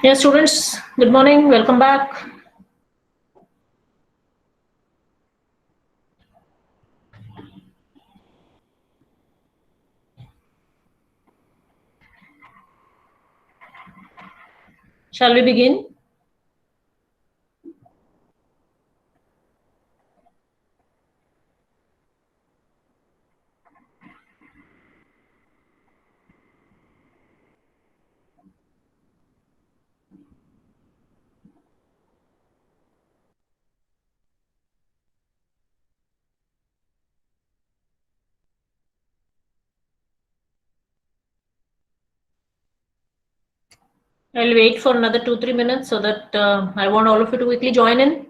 Yes, students, good morning. Welcome back. Shall we begin? I'll wait for another 2-3 minutes so that I want all of you to quickly join in.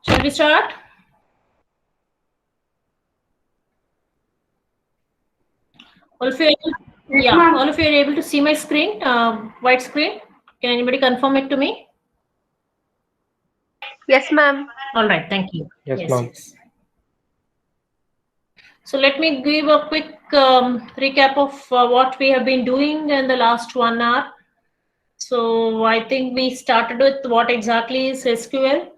Shall we start? All of you, all of you are able to see my screen, white screen. Can anybody confirm it to me? Yes, ma'am. All right, thank you. Yes, Yes, ma'am. yes. So let me give a quick recap of what we have been doing in the last 1 hour. So I think we started with what exactly is SQL.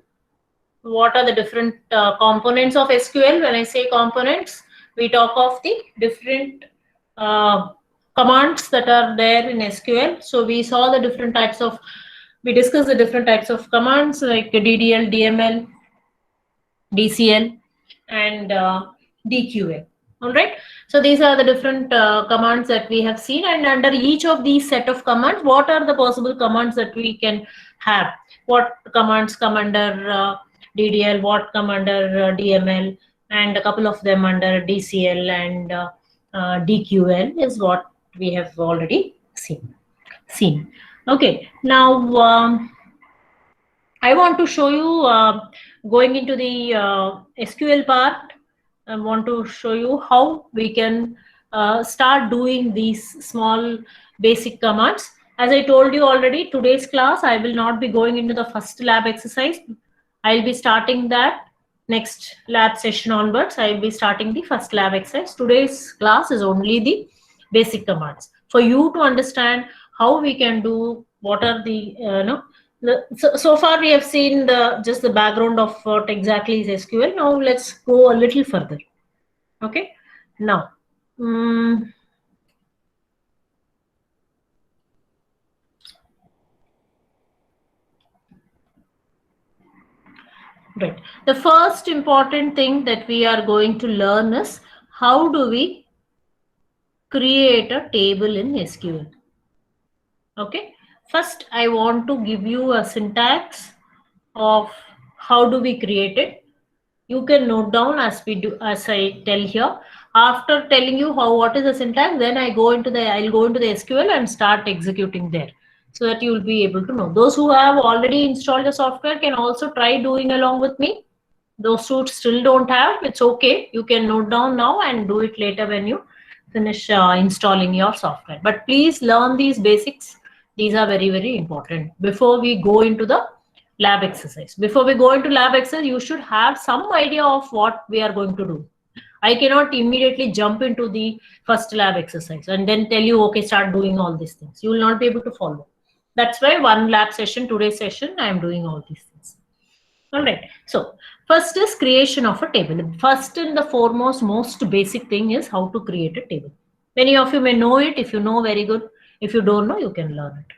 What are the different components of SQL? When I say components, we talk of the different uh, commands that are there in SQL. So we saw the different types of, we discussed the different types of commands like DDL, DML, DCL, and DQL. All right. So these are the different commands that we have seen, and under each of these set of commands, what are the possible commands that we can have? What commands come under DDL? What come under DML? And a couple of them under DCL and DQL is what we have already seen. Okay. Now. I want to show you going into the SQL part. I want to show you how we can start doing these small basic commands. As I told you already, today's class, I will not be going into the first lab exercise. I'll be starting that next lab session onwards. I'll be starting the first lab exercise. Today's class is only the basic commands. For you to understand how we can do, what are the, so far we have seen the just the background of what exactly is SQL. Now let's go a little further. Okay. Now, right. The first important thing that we are going to learn is how do we create a table in SQL. Okay. First, I want to give you a syntax of how do we create it. You can note down as we do, as I tell here. After telling you what is the syntax, then I'll go into the SQL and start executing there, so that you will be able to know. Those who have already installed the software can also try doing along with me. Those who still don't have, it's okay. You can note down now and do it later when you finish installing your software. But please learn these basics. These are very, very important before we go into the lab exercise. Before we go into lab exercise, you should have some idea of what we are going to do. I cannot immediately jump into the first lab exercise and then tell you, okay, start doing all these things. You will not be able to follow. That's why one lab session, today's session, I am doing all these things. All right. So first is creation of a table. First and the foremost, most basic thing is how to create a table. Many of you may know it. If you know, very good. If you don't know, you can learn it.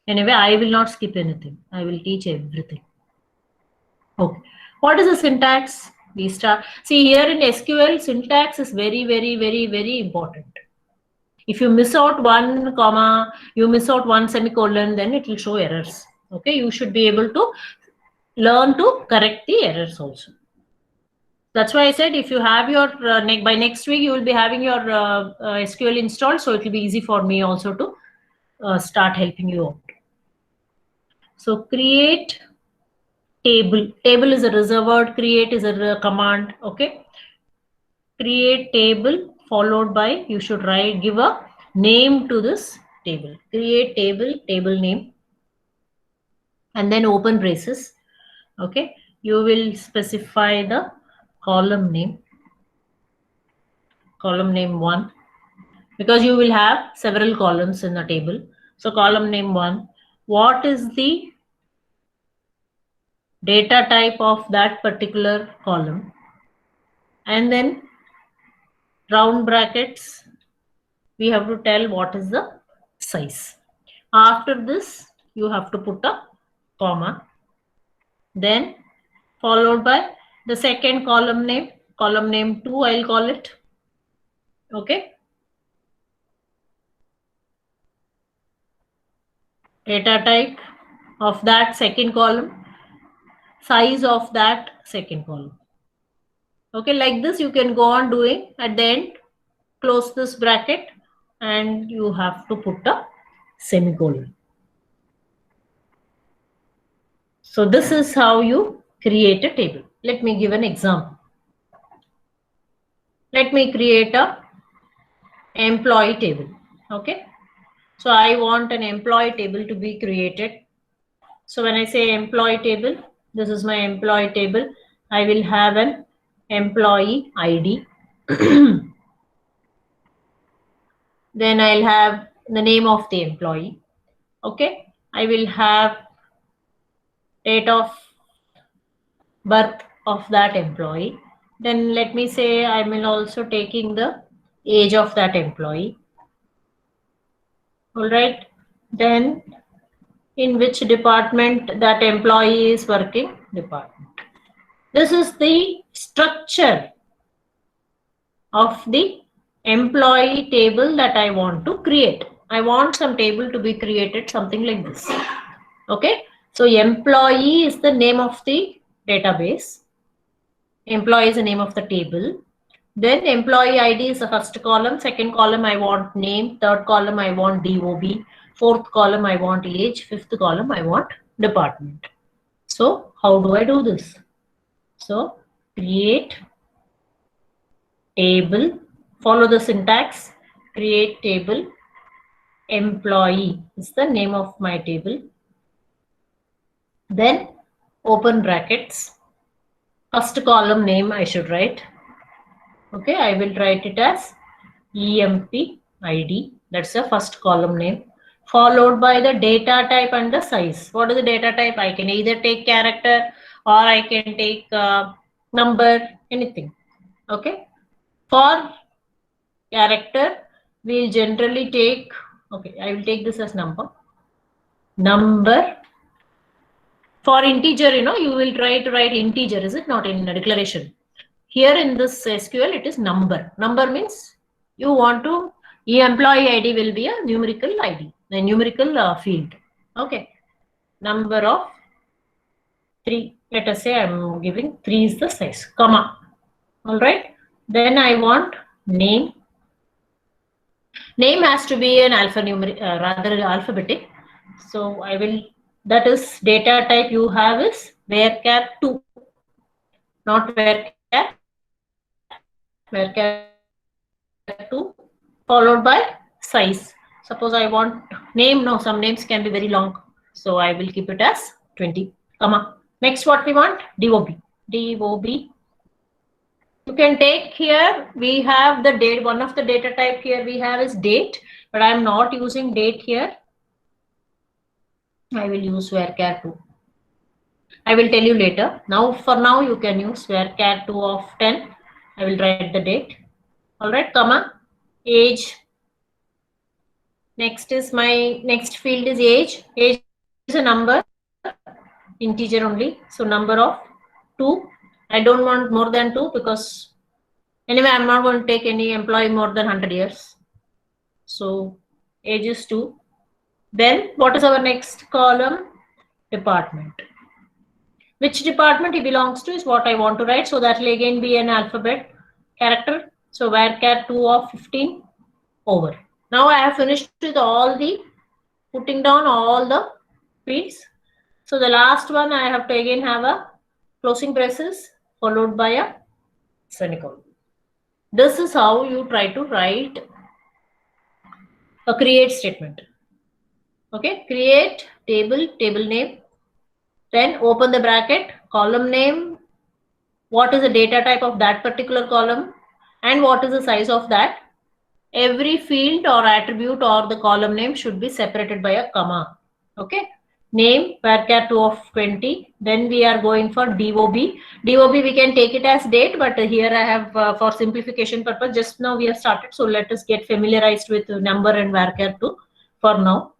Anyway, I will not skip anything. I will teach everything. Okay. What is the syntax? We start. See, here in SQL, syntax is very, very, very, very important. If you miss out one comma, you miss out one semicolon, then it will show errors. Okay. You should be able to learn to correct the errors also. That's why I said if you have your by next week you will be having your SQL installed, so it will be easy for me also to start helping you out. So create table. Table is a reserved word. Create is a command. Okay. Create table followed by, you should give a name to this table. Create table, table name, and then open braces. Okay. You will specify the column name 1, because you will have several columns in the table. So column name 1, what is the data type of that particular column, and then round brackets, we have to tell what is the size. After this, you have to put a comma, then followed by the second column name 2, I'll call it. Okay. Data type of that second column, size of that second column. Okay, like this you can go on doing. At the end, close this bracket and you have to put a semicolon. So this is how you create a table. Let me give an example. Let me create a employee table. Okay, so I want an employee table to be created. So when I say employee table, this is my employee table. I will have an employee ID. Then I'll have the name of the employee. Okay, I will have date of birth of that employee. Then let me say I will also taking the age of that employee. All right. Then in which department that employee is working, department. This is the structure of the employee table that I want to create. I want some table to be created, something like this. Okay. So employee is the name of the database. Employee is the name of the table. Then employee ID is the first column. Second column I want name. Third column I want DOB. Fourth column I want age. Fifth column I want department. So how do I do this? So create table. Follow the syntax. Create table. Employee is the name of my table. Then open brackets. First column name I should write. Okay, I will write it as EMP ID. That's the first column name. Followed by the data type and the size. What is the data type? I can either take character or I can take number, anything. Okay. For character, we'll generally take, okay, I will take this as number. Number. For integer, you will try to write integer, is it not, in a declaration? Here in this SQL, it is number. Number means you want to, employee ID will be a numerical ID, a numerical field. Okay. Number of 3. Let us say I'm giving 3 is the size, comma. All right. Then I want name. Name has to be an rather alphabetic. So I will, that is data type you have is varchar 2, not varchar 2 followed by size. Suppose I want name, no, some names can be very long. So I will keep it as 20, comma. Next, what we want? DOB. DOB. You can take here, we have the date, one of the data type here we have is date, but I am not using date here. I will use varchar 2. I will tell you later. Now, for now, you can use varchar 2 of 10. I will write the date. All right, comma. Age. Next is my next field is age. Age is a number, integer only. So number of 2. I don't want more than 2 because anyway, I'm not going to take any employee more than 100 years. So age is 2. Then what is our next column? Department. Which department he belongs to is what I want to write. So that will again be an alphabet character. So varchar 2 of 15 over. Now I have finished with all the putting down all the fields. So the last one I have to again have a closing braces followed by a semicolon. This is how you try to write a create statement. Okay, create table, table name, then open the bracket, column name, what is the data type of that particular column, and what is the size of that. Every field or attribute or the column name should be separated by a comma. Okay. Name varchar 2 of 20. Then we are going for DOB. DOB we can take it as date, but here I have for simplification purpose, just now we have started. So let us get familiarized with number and varchar 2 for now.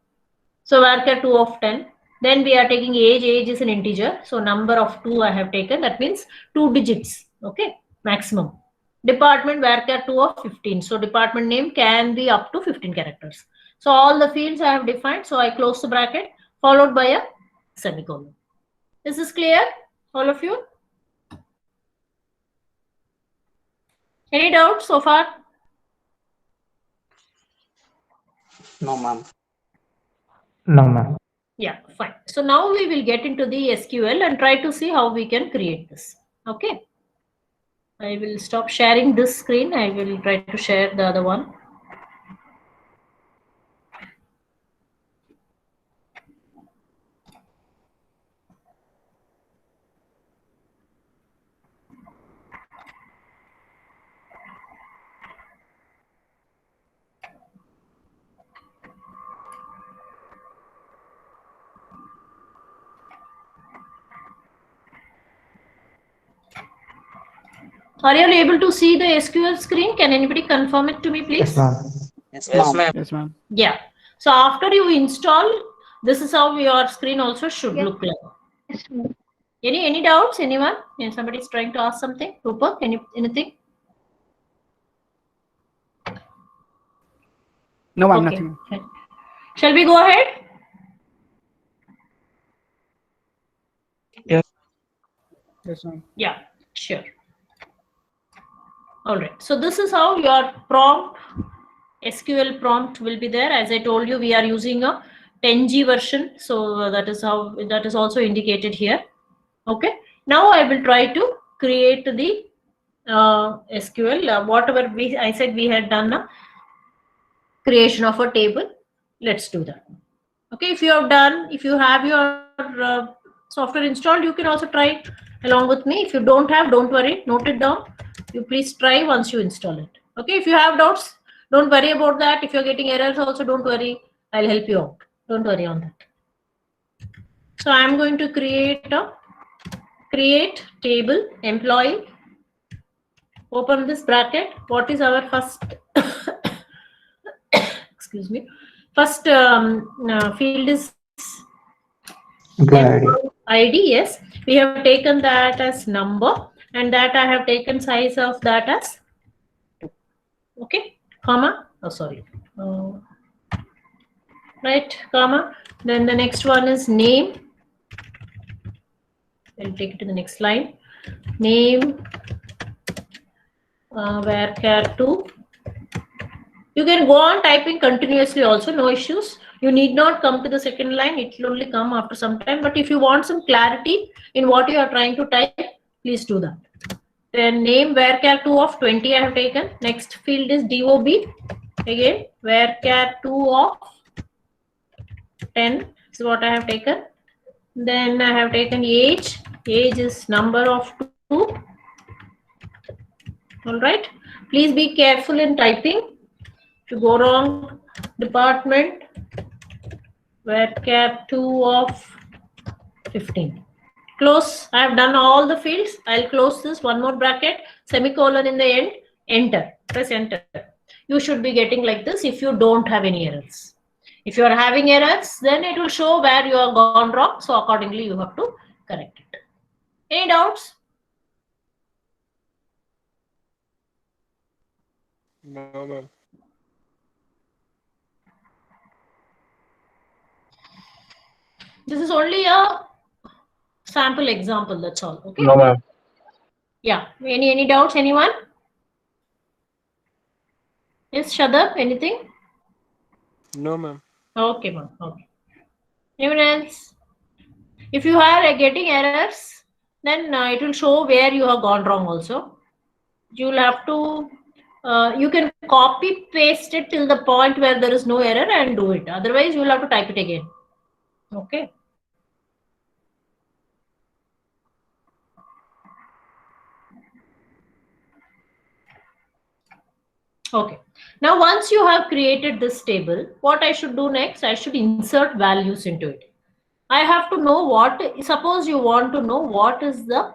So varchar 2 of 10. Then we are taking age. Age is an integer. So number of 2 I have taken. That means 2 digits. Okay. Maximum. Department varchar 2 of 15. So department name can be up to 15 characters. So all the fields I have defined. So I close the bracket followed by a semicolon. Is this clear, all of you? Any doubts so far? No, ma'am. No, ma'am. Yeah, fine. So now we will get into the SQL and try to see how we can create this. Okay. I will stop sharing this screen. I will try to share the other one. Are you able to see the SQL screen? Can anybody confirm it to me, please? Yes, ma'am. Yes, Yes, ma'am. ma'am. Yes, ma'am. Yeah. So after you install, this is how your screen also should look like. Yes, ma'am. Any doubts? Anyone? Somebody is trying to ask something. Rupak, anything? No, ma'am, Okay. nothing. Fine. Shall we go ahead? Yes, ma'am. Yeah, sure. All right. So this is how your prompt, SQL prompt will be there. As I told you, we are using a 10G version. So that is how, that is also indicated here. Okay. Now I will try to create the SQL. Whatever I said we had done a creation of a table. Let's do that. Okay. If you have done, if you have your software installed, you can also try along with me. If you don't have, don't worry, note it down. You please try once you install it. Okay. If you have doubts, don't worry about that. If you're getting errors also, don't worry. I'll help you out. Don't worry on that. So I'm going to create a table employee. Open this bracket. What is our first excuse me. First field is Employee ID. ID. Yes, we have taken that as number, and that I have taken size of that as 2. Okay, comma. Oh, sorry. Right, comma. Then the next one is name. I'll take it to the next line. Name. Varchar 2. You can go on typing continuously also, no issues. You need not come to the second line, it will only come after some time. But if you want some clarity in what you are trying to type, please do that. Then name varchar 2 of 20 I have taken. Next field is DOB. Again, varchar 2 of 10 is what I have taken. Then I have taken age. Age is number of 2. All right. Please be careful in typing. If you go wrong, department, varchar 2 of 15. Close. I have done all the fields. I'll close this, one more bracket, semicolon in the end, enter. Press enter. You should be getting like this if you don't have any errors. If you are having errors, then it will show where you have gone wrong. So accordingly, you have to correct it. Any doubts? No, ma'am. This is only a sample example, that's all. Okay. No, ma'am. Yeah. Any doubts? Anyone? Yes, Shadab, anything? No, ma'am. Okay, ma'am. Okay. Anyone else? If you are getting errors, then it will show where you have gone wrong also. You will have to, you can copy paste it till the point where there is no error and do it. Otherwise, you will have to type it again. Okay. Okay. Now, once you have created this table, what I should do next? I should insert values into it. I have to know what, suppose you want to know what is the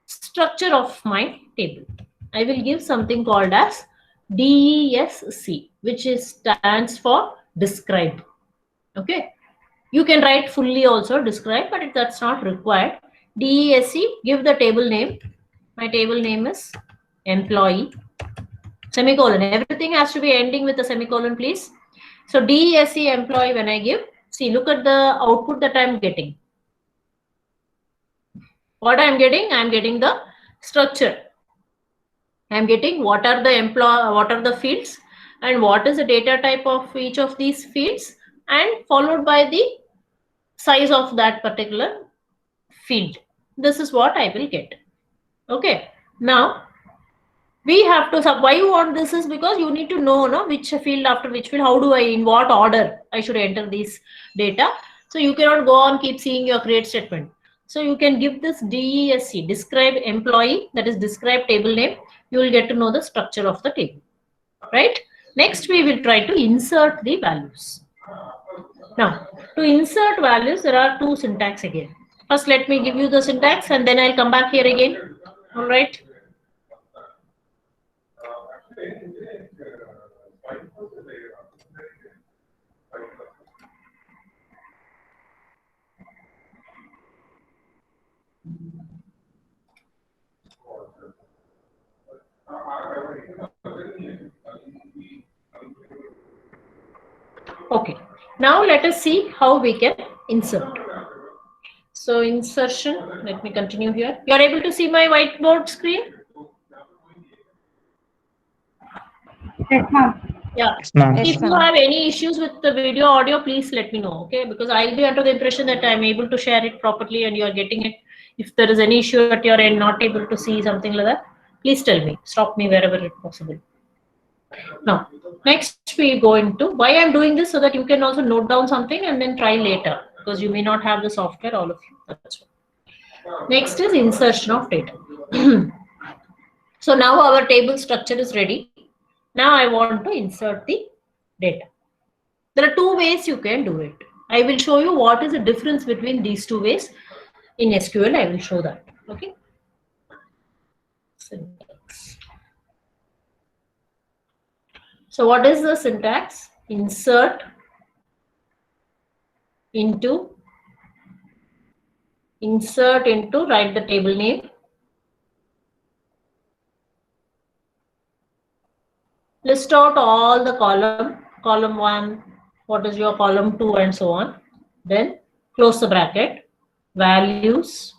structure of my table. I will give something called as DESC, which stands for describe. Okay. You can write fully also describe, but that's not required. DESC, give the table name. My table name is employee. Semicolon. Everything has to be ending with a semicolon, please. So DESC employee, when I give, see, look at the output that I'm getting. What I'm getting? I'm getting the structure. I'm getting what are the fields and what is the data type of each of these fields, and followed by the size of that particular field. This is what I will get. Okay. Now, we have to, why you want this is because you need to know which field after which field, how do I, in what order I should enter these data. So you cannot go on keep seeing your create statement. So you can give this DESC, describe employee, that is describe table name. You will get to know the structure of the table, right? Next, we will try to insert the values. Now, to insert values, there are two syntax again. First, let me give you the syntax and then I'll come back here again. All right. Okay, now let us see how we can insert. So insertion, let me continue here. You are able to see my whiteboard screen? Yes, ma'am. Yeah. Yes, ma'am. If you have any issues with the video audio, please let me know, okay? Because I'll be under the impression that I'm able to share it properly and you're getting it. If there is any issue at your end, not able to see something like that, please tell me. Stop me wherever it's possible. Now, next we go into why I'm doing this, so that you can also note down something and then try later, because you may not have the software, all of you. That's why. Next is insertion of data. So now our table structure is ready. Now I want to insert the data. There are two ways you can do it. I will show you what is the difference between these two ways. In SQL, I will show that. Okay. Syntax. So what is the syntax? insert into, write the table name. List out all the column 1, what is your column 2, and so on. Then close the bracket, values,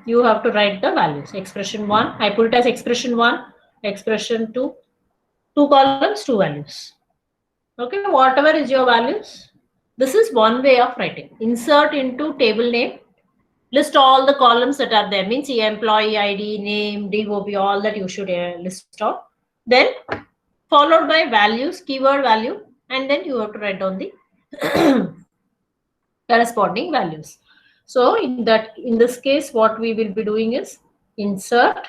you have to write the values. Expression 1, I put it as expression 1, expression 2, 2 columns, 2 values. Okay, whatever is your values. This is one way of writing. Insert into table name, list all the columns that are there, means employee ID, name, DOB, all that you should list out. Then followed by values, keyword value, and then you have to write down the corresponding values. So in this case, what we will be doing is insert,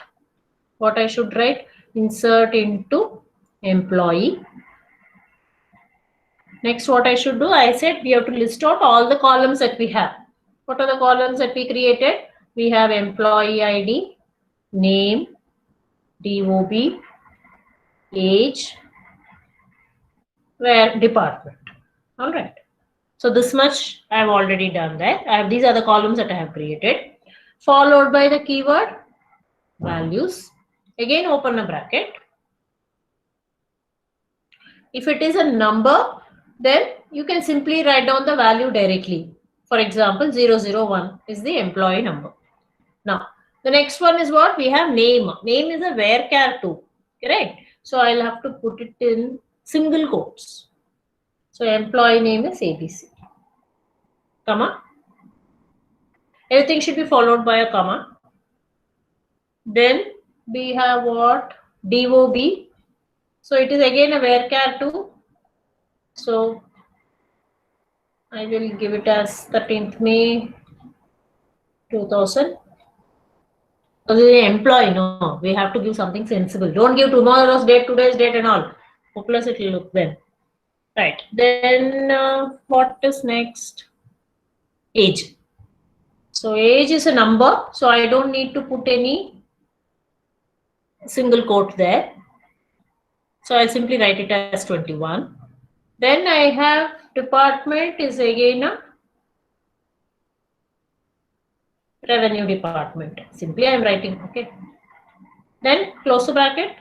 what I should write, insert into employee. Next, what I should do, I said we have to list out all the columns that we have. What are the columns that we created? We have employee ID, name, DOB, age, where department. All right. So this much I have already done that. These are the columns that I have created. Followed by the keyword values. Again, open a bracket. If it is a number, then you can simply write down the value directly. For example, 001 is the employee number. Now, the next one is what? We have name. Name is a varchar too, correct? So I'll have to put it in single quotes. So employee name is ABC, comma. Everything should be followed by a comma. Then we have what? DOB. So it is again a varchar too. So I will give it as 13th May 2000. So this is an employee, no, we have to give something sensible. Don't give tomorrow's date, today's date and all. Hopeless it will look then. Right. Then what is next? Age. So age is a number. So I don't need to put any single quote there. So I'll simply write it as 21. Then I have department is again a revenue department. Simply I am writing, okay. Then close the bracket,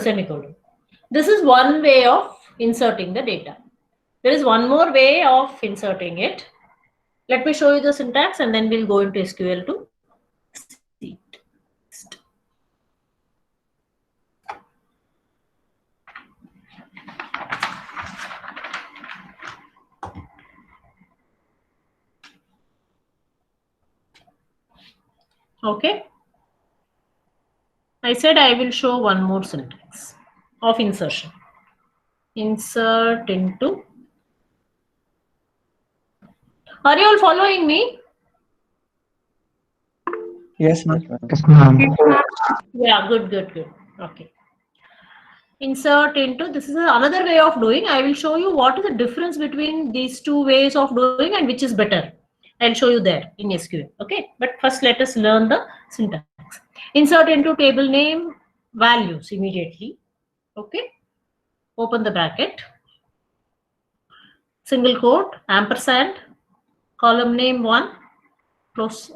semicolon. This is one way of inserting the data. There is one more way of inserting it. Let me show you the syntax and then we'll go into SQL to see it. Okay. I said I will show one more syntax of insertion. Insert into. Are you all following me? Yes, ma'am. Yes, ma'am. Yeah, good. Okay. Insert into, this is another way of doing. I will show you what is the difference between these two ways of doing and which is better. I'll show you there in SQL. Okay, but first let us learn the syntax. Insert into table name values immediately. Okay, open the bracket, single quote, ampersand, column name 1, close,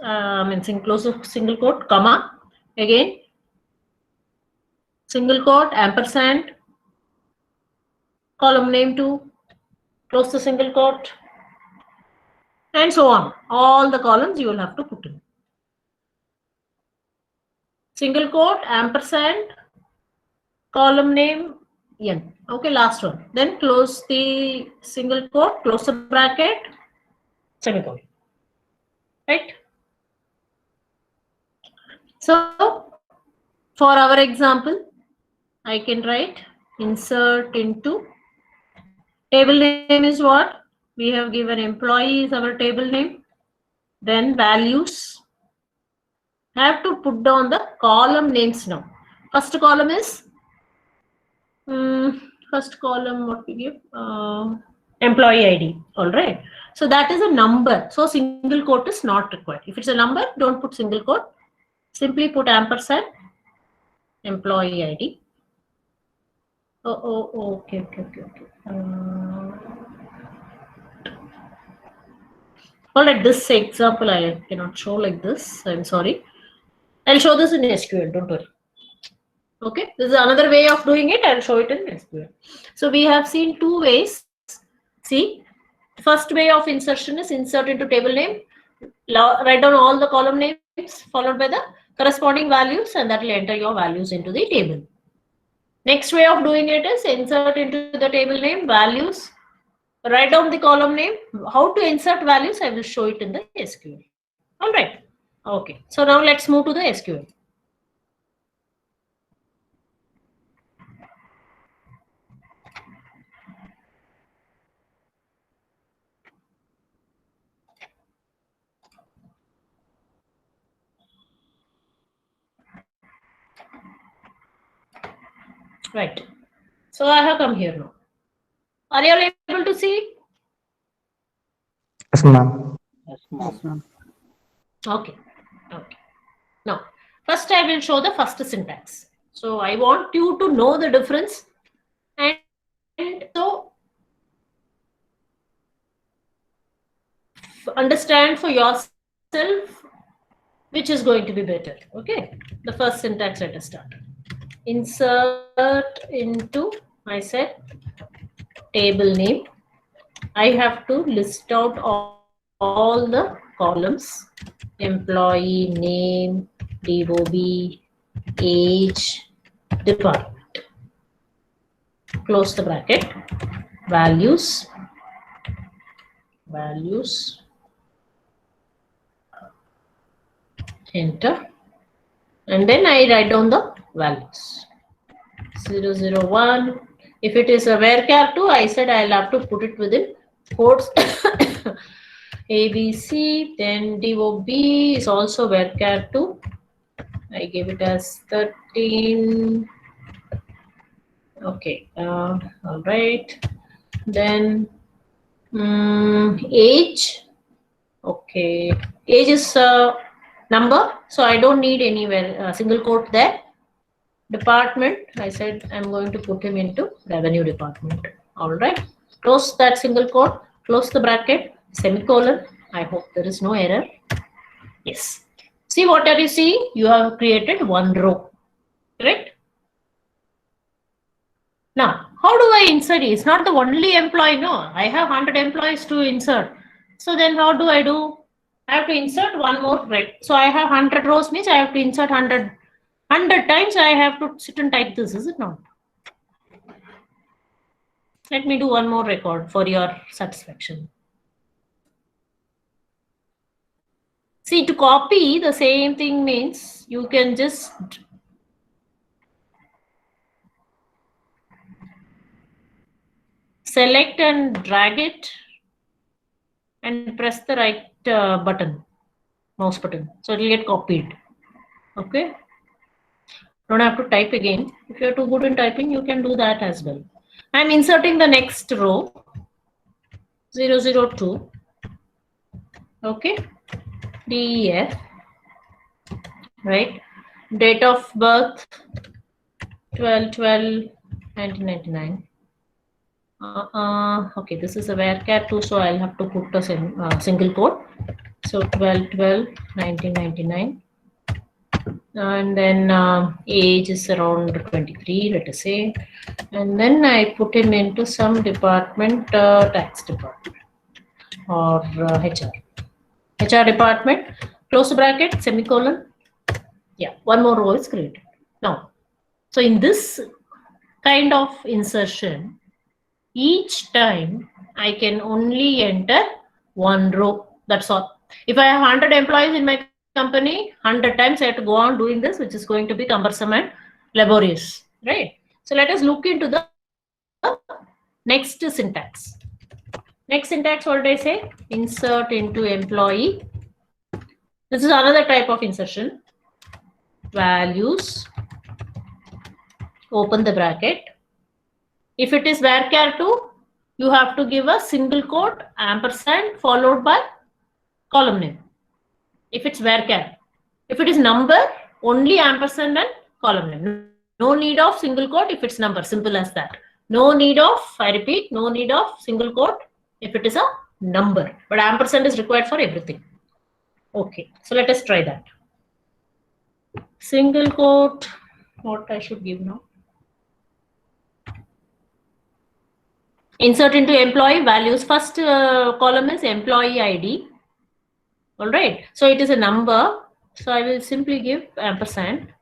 close a single quote, comma, again, single quote, ampersand, column name 2, close the single quote, and so on. All the columns you will have to put in. Single quote, ampersand, column name N. Okay, last one. Then close the single quote, close the bracket, semicolon. Right? So, for our example, I can write insert into table name is what? We have given employee is our table name. Then values. Have to put down the column names now. First column is first column what we give employee ID. All right. So that is a number. So single quote is not required. If it's a number, don't put single quote. Simply put ampersand employee ID. Okay. All right, this example I cannot show like this. I'm sorry. I'll show this in SQL. Don't worry. Okay, this is another way of doing it. I'll show it in SQL. So we have seen two ways. See, first way of insertion is insert into table name. Write down all the column names followed by the corresponding values, and that will enter your values into the table. Next way of doing it is insert into the table name values. Write down the column name. How to insert values, I will show it in the SQL. All right. Okay. So now let's move to the SQL. Right. So I have come here now. Are you all able to see? Yes, ma'am. Yes, ma'am. Okay. Now, first I will show the first syntax. So I want you to know the difference, and so understand for yourself which is going to be better. Okay. The first syntax, let us start. Insert into, I said, table name. I have to list out all the columns: employee name, DOB, age, department. Close the bracket. Values, enter, and then I write down the values. 001. If it is a varchar2, I said I'll have to put it within quotes. ABC, then DOB is also varchar2. I gave it as 13. Okay, all right. Then age. Okay, age is a number, so I don't need anywhere single quote there. Department, I said I'm going to put him into revenue department. All right, close that single quote, close the bracket, semicolon. I hope there is no error. Yes. See, what are you seeing? You have created one row, correct? Now, how do I insert? It's not the only employee. No, I have 100 employees to insert. So then how do? I have to insert one more, right? So I have 100 rows, means I have to insert 100 times. I have to sit and type this, is it not? Let me do one more record for your satisfaction. See, to copy the same thing means you can just select and drag it and press the right button, mouse button. So it will get copied. Okay. Don't have to type again. If you're too good in typing, you can do that as well. I'm inserting the next row, 002. Okay. DEF, right? Date of birth, 12/12/1999. Okay, this is a varchar2, so I'll have to put a single quote. So 12/12/1999. And then age is around 23, let us say. And then I put him into some department, tax department or HR department. Close the bracket, semicolon. Yeah, one more row is created. Now, so in this kind of insertion, each time I can only enter one row. That's all. If I have 100 employees in my company, 100 times I have to go on doing this, which is going to be cumbersome and laborious, right? So let us look into the next syntax. Next syntax, what did I say? Insert into employee. This is another type of insertion. Values. Open the bracket. If it is varchar2, you have to give a single quote ampersand followed by column name. If it's varchar, if it is number, only ampersand and column name. No need of single quote if it's number. Simple as that. No need of, I repeat, no need of single quote if it is a number. But ampersand is required for everything. Okay, so let us try that. Single quote, what I should give now? Insert into employee values. First column is employee ID. All right, so it is a number. So I will simply give ampersand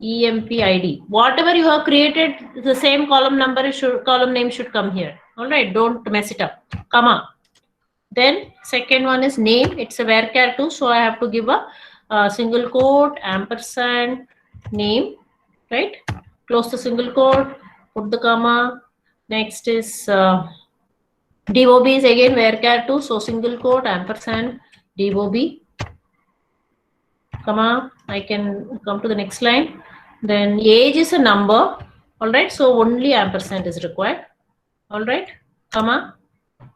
EMP-ID. Whatever you have created, the same column number column name should come here. All right, don't mess it up. Comma. Then second one is name. It's a varchar too, so I have to give a single quote ampersand name. Right. Close the single quote. Put the comma. Next is DOB is again varchar too, so single quote ampersand DOB. Comma. I can come to the next line. Then age is a number. All right, so only ampersand is required. All right, comma.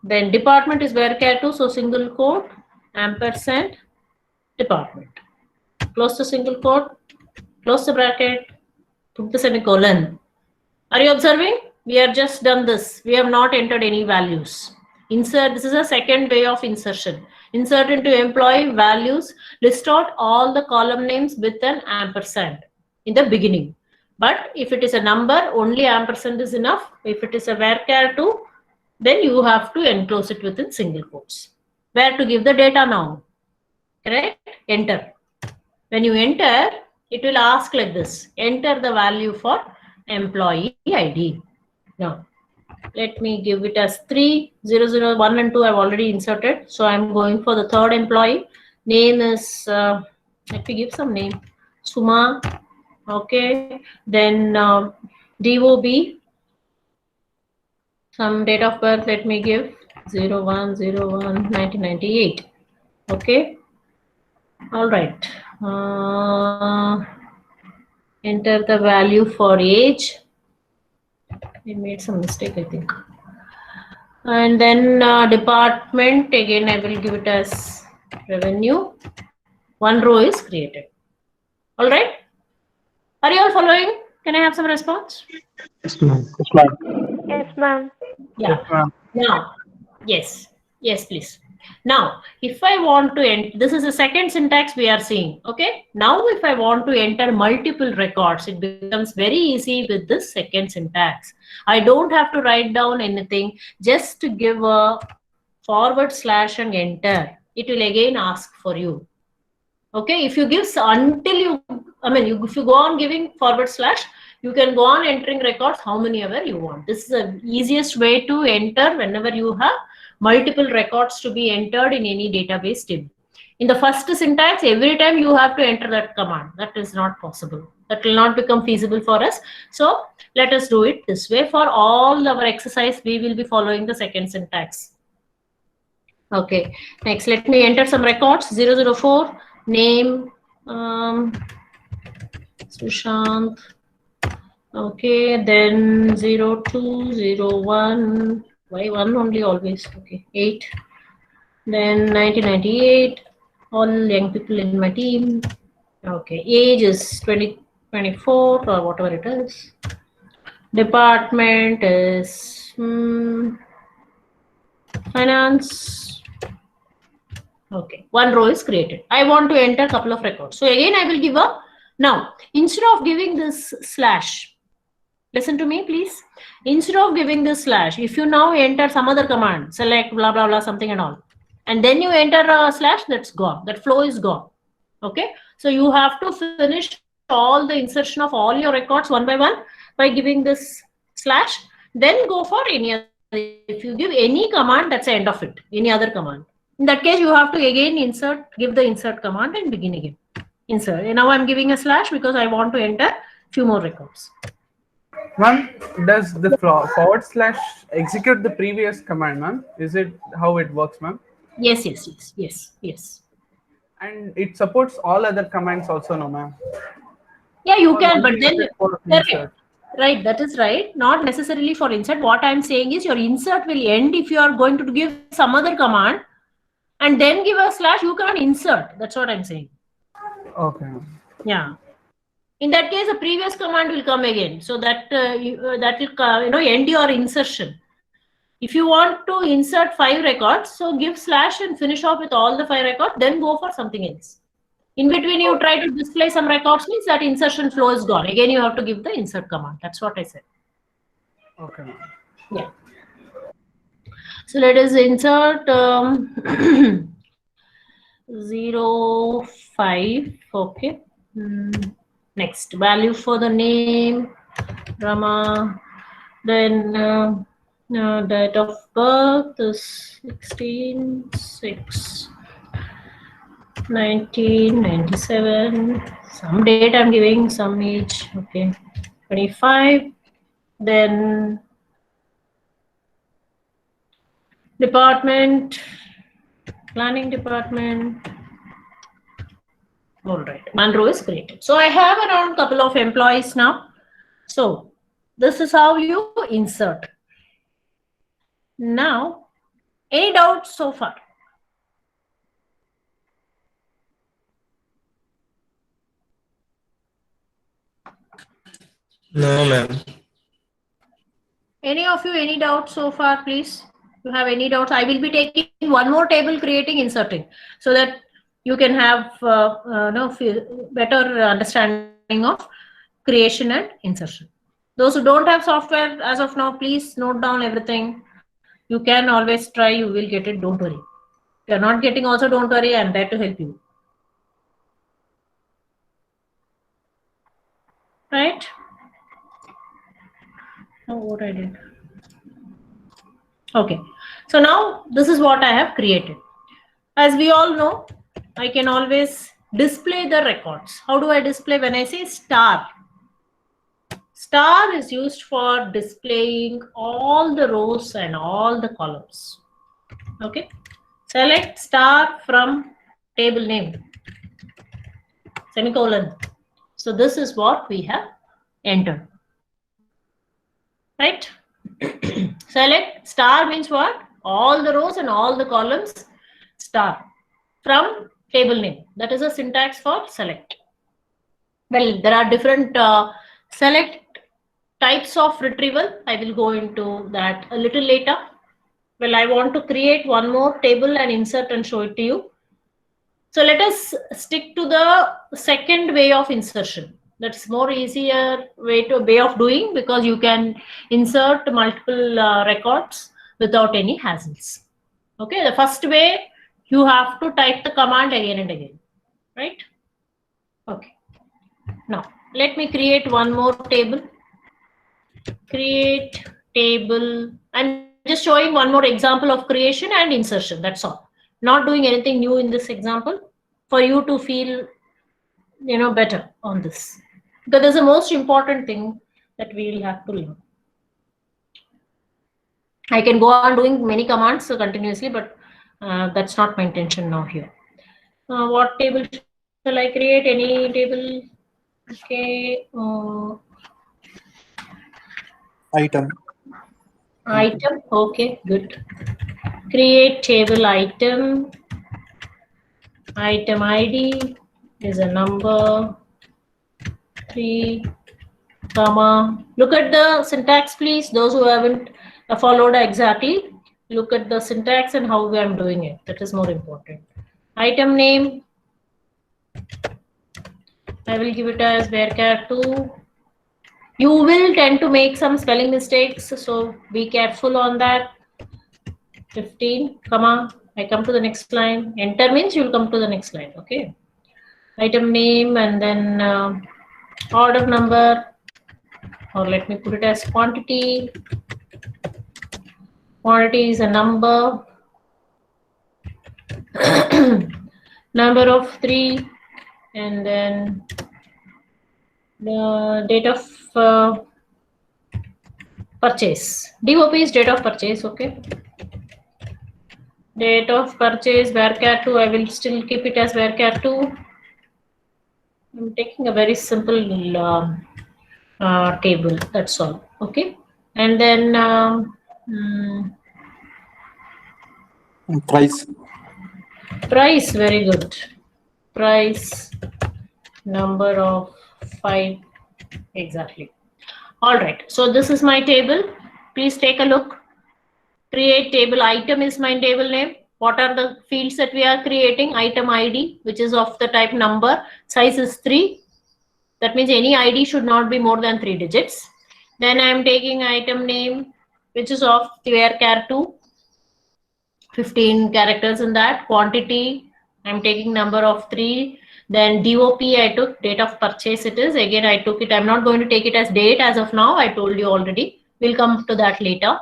Then department is varchar too, so single quote ampersand department. Close the single quote, close the bracket, put the semicolon. Are you observing? We have just done this. We have not entered any values. Insert, this is a second way of insertion. Insert into employee values, list out all the column names with an ampersand in the beginning. But if it is a number, only ampersand is enough. If it is a varchar too, then you have to enclose it within single quotes. Where to give the data now? Correct? Enter. When you enter, it will ask like this. Enter the value for employee ID. Now, let me give it as 3, 0, 0, 1 and 2 I've already inserted. So I'm going for the third employee. Name is, let me give some name. Suma. Okay. Then DOB. Some date of birth, let me give 01/01/1998. Okay. All right. Enter the value for age. We made some mistake, I think. And then department, again, I will give it as revenue. One row is created. All right. Are you all following? Can I have some response? Yes, ma'am. Yes, ma'am. Yeah. Now, yes, please. Now, if I want to enter, this is the second syntax we are seeing. Okay. Now, if I want to enter multiple records, it becomes very easy with this second syntax. I don't have to write down anything, just to give a / and enter. It will again ask for you. Okay. If you give until you, if you go on giving /, you can go on entering records how many ever you want. This is the easiest way to enter whenever you have multiple records to be entered in any database table. In the first syntax, every time you have to enter that command. That is not possible. That will not become feasible for us. So let us do it this way. For all our exercise, we will be following the second syntax. Okay. Next, let me enter some records. 004, name, Sushant. Okay, then 02, 01, why 1 only always? Okay, 8. Then 1998, all young people in my team. Okay, age is 24 or whatever it is. Department is finance. Okay, one row is created. I want to enter a couple of records. So again, I will give a, now, instead of giving this /, listen to me, please. Instead of giving this /, if you now enter some other command, select blah, blah, blah, something and all, and then you enter a /, that's gone. That flow is gone. Okay. So you have to finish all the insertion of all your records one by one by giving this /, then go for any other. If you give any command, that's the end of it. Any other command. In that case, you have to again give the insert command and begin again. Insert. And now I'm giving a / because I want to enter few more records. Ma'am, does the / execute the previous command, ma'am? Is it how it works, ma'am? Yes. And it supports all other commands also, no, ma'am? Yeah, you can, but then Right, that is right. Not necessarily for insert. What I'm saying is your insert will end if you are going to give some other command and then give a slash. You can't insert. That's what I'm saying. Okay. Yeah. In that case, the previous command will come again. So that that will end your insertion. If you want to insert 5 records, so give slash and finish off with all the 5 records, then go for something else. In between, you try to display some records, means that insertion flow is gone. Again, you have to give the insert command. That's what I said. Okay. Yeah. So let us insert 0, 5. Okay. Next, value for the name, Rama. Then date of birth is 16/6. 1997. Some date I'm giving, some age. Okay. 25. Then department, planning department. All right. One row is created. So I have around a couple of employees now. So this is how you insert. Now, any doubts so far? No, ma'am. Any of you, any doubts so far, please? You have any doubts? I will be taking one more table, creating, inserting, so that you can have better understanding of creation and insertion. Those who don't have software as of now, please note down everything. You can always try, you will get it, don't worry. If you're not getting also, don't worry, I'm there to help you. Right? Oh, what I did. Okay, so now this is what I have created. As we all know, I can always display the records. How do I display? When I say star, star is used for displaying all the rows and all the columns. Okay, select star from table name, semicolon. So this is what we have entered. Right? Select star means what? All the rows and all the columns, star from table name. That is a syntax for select. Well, there are different select types of retrieval. I will go into that a little later. Well, I want to create one more table and insert and show it to you. So let us stick to the second way of insertion. That's more easier way of doing, because you can insert multiple records without any hassles. Okay, the first way, you have to type the command again and again, right? Okay. Now let me create one more table. Create table. I'm just showing one more example of creation and insertion. That's all. Not doing anything new in this example, for you to feel better on this, because there's the most important thing that we will have to learn. I can go on doing many commands continuously, but that's not my intention now here. What table shall I create? Any table? Okay. Item. Item. Okay, good. Create table item. Item ID is a number 3, comma. Look at the syntax, please. Those who haven't followed exactly, look at the syntax and how I'm doing it. That is more important. Item name, I will give it as varchar2. You will tend to make some spelling mistakes, so be careful on that. 15, comma. I come to the next line. Enter means you will come to the next line. Okay. Item name, and then order number, or let me put it as quantity. Quantity is a number. Number of 3, and then the date of purchase. DOP is date of purchase. Okay. Date of purchase varchar2. I will still keep it as varchar2. I'm taking a very simple table. That's all. Okay. And then Price. price, very good. Price, number of 5, exactly. All right. So this is my table. Please take a look. Create table. Item is my table name. What are the fields that we are creating? Item ID, which is of the type number. Size is 3. That means any ID should not be more than 3 digits. Then I am taking item name, which is of varchar2. 15 characters in that. Quantity, I'm taking number of 3. Then DOP, I took date of purchase. It is again, I took it. I'm not going to take it as date as of now. I told you already. We'll come to that later.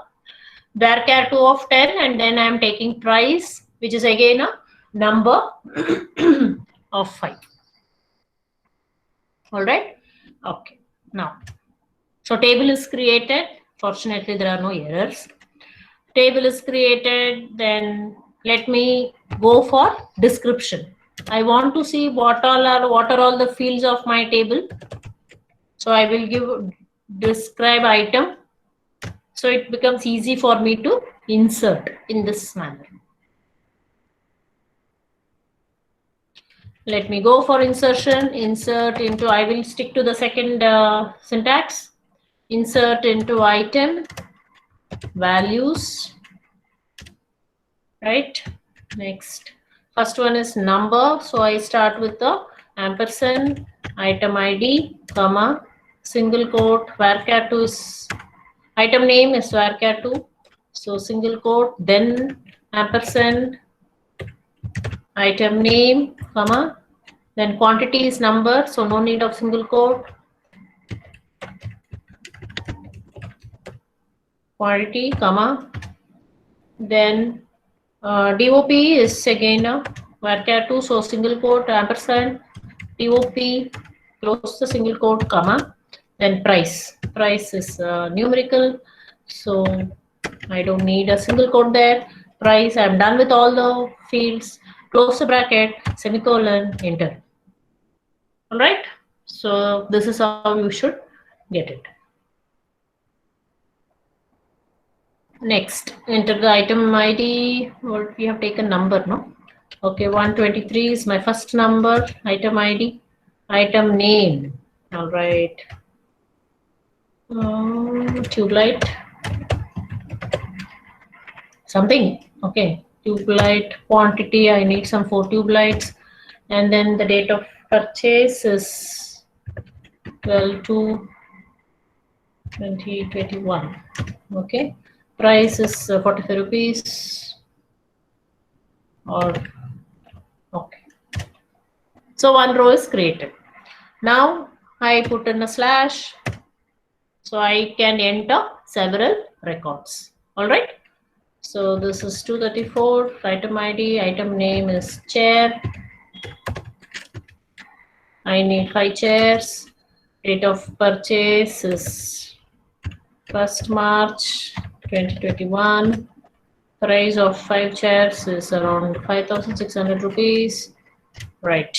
Varchar2 of 10, and then I'm taking price, which is again a number of 5. All right. Okay. Now, so table is created. Fortunately, there are no errors. Table is created. Then let me go for description. I want to see what are all the fields of my table. So I will give describe item. So it becomes easy for me to insert in this manner. Let me go for insertion. Insert into, I will stick to the second syntax. Insert into item, values, right? Next, first one is number. So I start with the ampersand, item ID, comma, single quote, varchar2 is, item name is varchar2. So single quote, then ampersand, item name, comma, then quantity is number, so no need of single quote. Quantity, comma, then DOP is again a varchar2, so single quote, ampersand, DOP, close the single quote, comma, then price. Price is numerical, so I don't need a single quote there. Price, I'm done with all the fields. Close the bracket, semicolon, enter. All right. So this is how you should get it. Next, enter the item ID. What we have taken number, no? Okay, 123 is my first number. Item ID, item name. All right. Tube light. Something. Okay. Tube light quantity. I need some 4 tube lights, and then the date of purchase is 12/2/2021. Okay. Price is 45 rupees. Or okay. So one row is created. Now I put in a slash, so I can enter several records. All right. So this is 234. Item ID. Item name is chair. I need 5 chairs. Date of purchase is 1st March 2021. Price of 5 chairs is around 5,600 rupees. Right.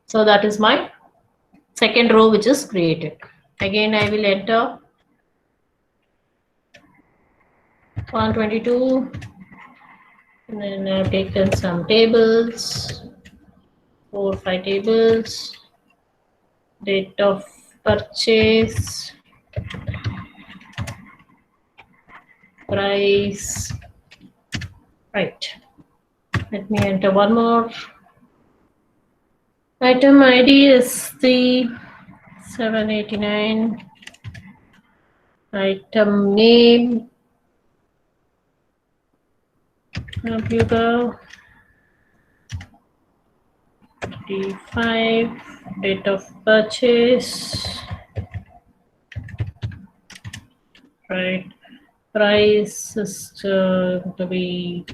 So that is my second row which is created. Again, I will enter 122. And then I've taken some tables. 4 or 5 tables. Date of purchase, price, right. Let me enter one more. Item ID is the 789. Item name, computer. 35. Date of purchase, right. Price is to be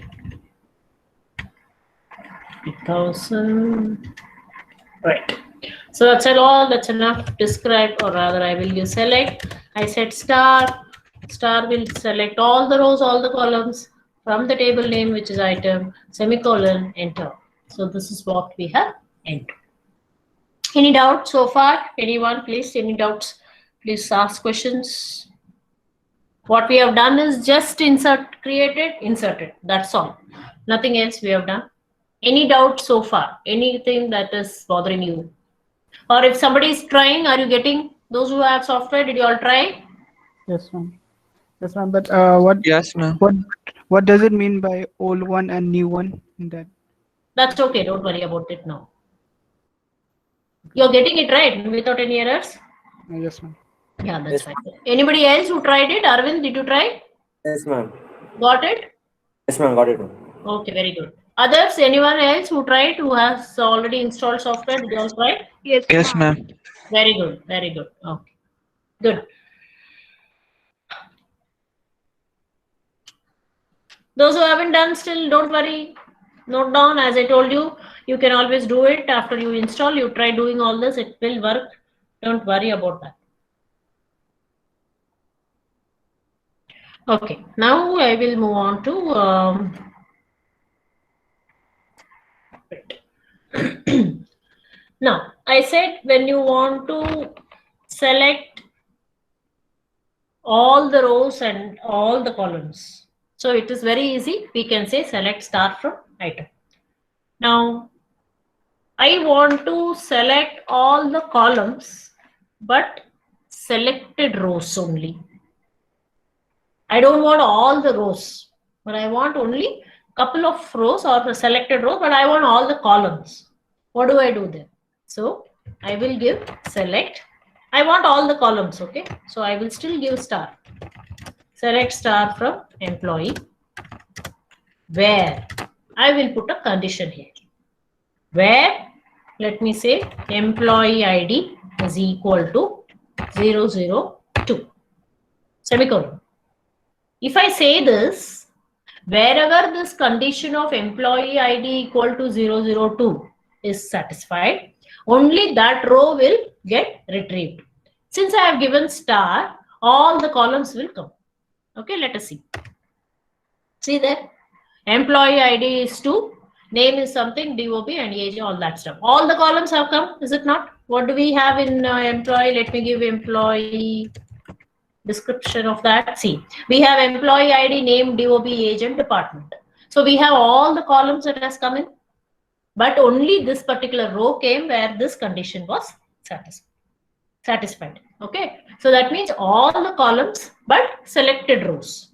8,000. Right. So that's all. That's enough to describe, or rather, I will use select. I said star. Star will select all the rows, all the columns from the table name, which is item, semicolon, enter. So this is what we have entered. Any doubts so far? Anyone, please? Any doubts Please ask questions. What we have done is just inserted. That's all. Nothing else we have done. Any doubt so far? Anything that is bothering you? Or if somebody is trying, are you getting those who have software? Did you all try? Yes, ma'am. Yes, ma'am. But what Yes, ma'am. what does it mean by old one and new one in that? That's okay. Don't worry about it now. You're getting it right without any errors? Yes, ma'am. Yeah, that's fine. Anybody else who tried it? Arvind, did you try? Yes, ma'am. Got it? Yes, ma'am. Got it. Okay, very good. Others, anyone else who tried, who has already installed software, did you all try? Yes, Yes, ma'am. Very good, very good. Okay, good. Those who haven't done still, don't worry. Note down, as I told you, you can always do it after you install. You try doing all this, it will work. Don't worry about that. Okay, now I will move on to now I said when you want to select all the rows and all the columns, so it is very easy. We can say select star from item. Now I want to select all the columns but selected rows only. I don't want all the rows, but I want only couple of rows or the selected rows, but I want all the columns. What do I do then? So I will give select. I want all the columns, okay? So I will still give star. Select star from employee, where I will put a condition here. Where, let me say, employee ID is equal to 002, semicolon. If I say this, wherever this condition of employee ID equal to 002 is satisfied, only that row will get retrieved. Since I have given star, all the columns will come. Okay, let us see. See there, employee ID is 2, name is something, DOB and age, all that stuff. All the columns have come, is it not? What do we have in employee? Let me give employee description of that. See, we have employee ID, name, DOB, age and department. So we have all the columns that has come in, but only this particular row came where this condition was satisfied. Okay, so that means all the columns but selected rows.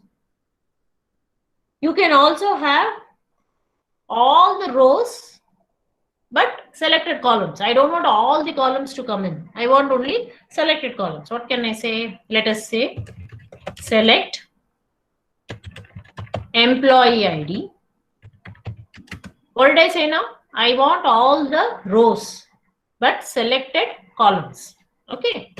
You can also have all the rows but selected columns. I don't want all the columns to come in. I want only selected columns. What can I say? Let us say select employee ID. What did I say now? I want all the rows but selected columns. Okay.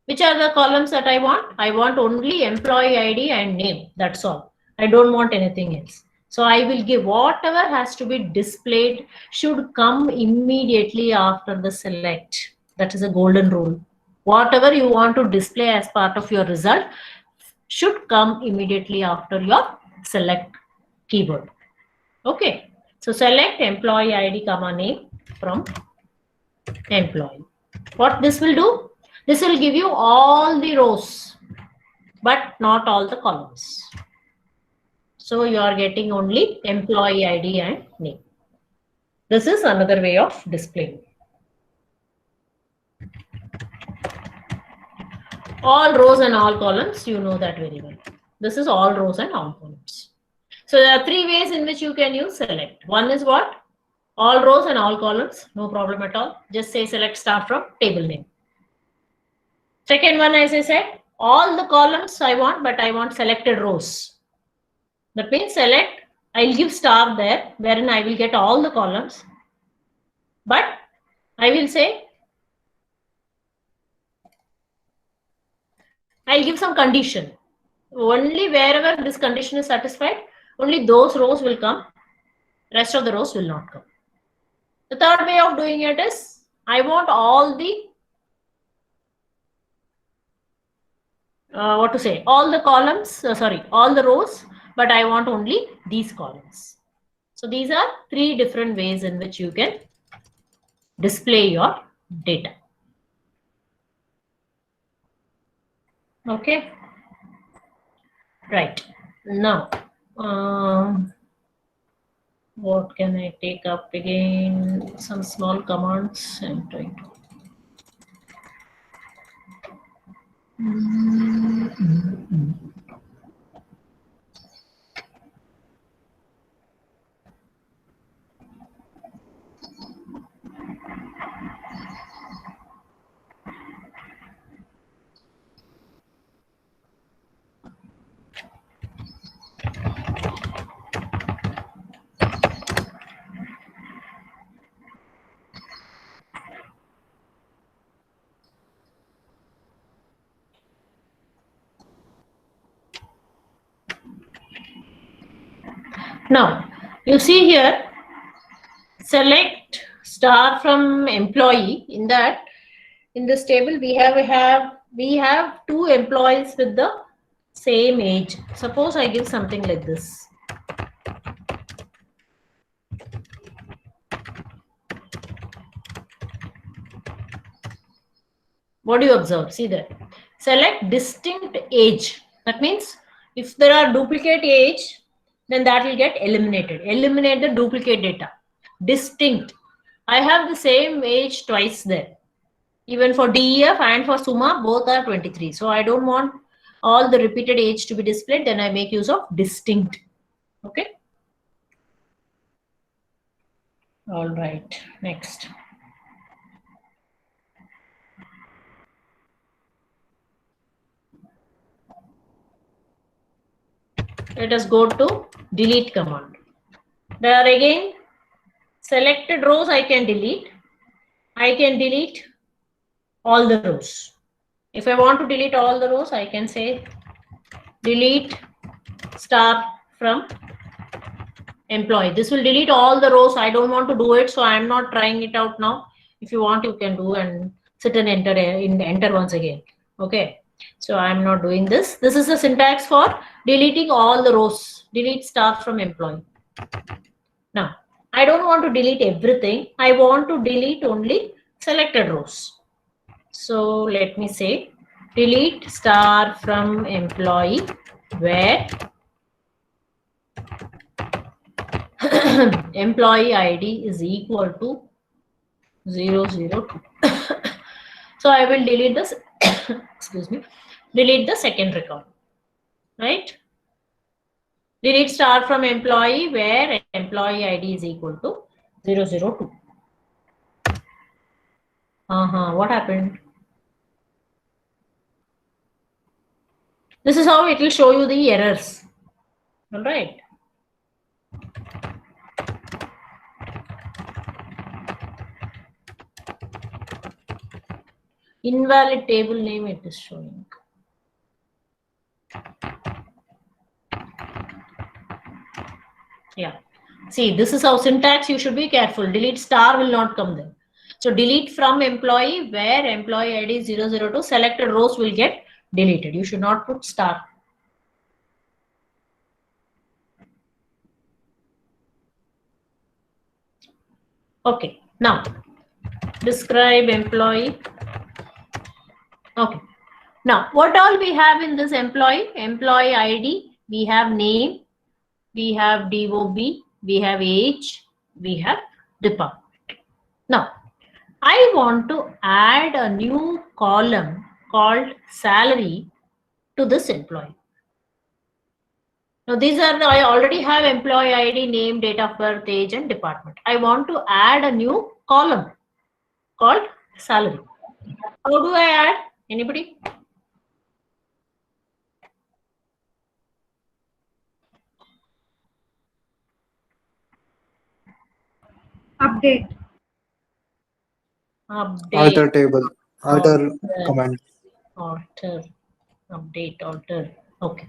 Which are the columns that I want? I want only employee ID and name. That's all. I don't want anything else. So I will give whatever has to be displayed should come immediately after the select. That is a golden rule. Whatever you want to display as part of your result should come immediately after your select keyword. Okay. So select employee ID comma name from employee. What this will do? This will give you all the rows but not all the columns. So you are getting only employee ID and name. This is another way of displaying. All rows and all columns, you know that very well. This is all rows and all columns. So there are 3 ways in which you can use select. One is what? All rows and all columns, no problem at all. Just say select star from table name. Second one, as I said, all the columns I want, but I want selected rows. That means select, I'll give star there, wherein I will get all the columns. But I will say, I'll give some condition. Only wherever this condition is satisfied, only those rows will come. Rest of the rows will not come. The third way of doing it is, I want all the, all the columns, all the rows, but I want only these columns. So these are 3 different ways in which you can display your data. Okay. Right. Now, what can I take up again? Some small commands I'm trying to. Now, you see here, select star from employee. In that, in this table, we have two employees with the same age. Suppose I give something like this. What do you observe? See there. Select distinct age. That means if there are duplicate age, then that will get eliminated. Eliminate the duplicate data. Distinct. I have the same age twice there. Even for DEF and for Suma, both are 23. So I don't want all the repeated age to be displayed. Then I make use of distinct. Okay. All right. Next. Let us go to delete command. There are again selected rows I can delete. I can delete all the rows. If I want to delete all the rows, I can say delete star from employee. This will delete all the rows. I don't want to do it, so I'm not trying it out now. If you want, you can do and sit and enter once again. Okay. So I'm not doing this. This is the syntax for deleting all the rows. Delete star from employee. Now, I don't want to delete everything. I want to delete only selected rows. So let me say delete star from employee where employee ID is equal to 002. So I will delete this. Excuse me. Delete the second record. Right? Delete star from employee where employee ID is equal to 002. What happened? This is how it will show you the errors. All right. Invalid table name it is showing. Yeah. See, this is how syntax you should be careful. Delete star will not come there. So delete from employee where employee ID is 002. Selected rows will get deleted. You should not put star. Okay. Now describe employee. Okay. Now what all we have in this employee? Employee ID. We have name. We have DOB. We have age. We have department. Now I want to add a new column called salary to this employee. Now these are I already have employee ID, name, date of birth, age, and department. I want to add a new column called salary. How do I add? Anybody? Update. Alter table. Alter command. Alter. Update. Alter. Okay.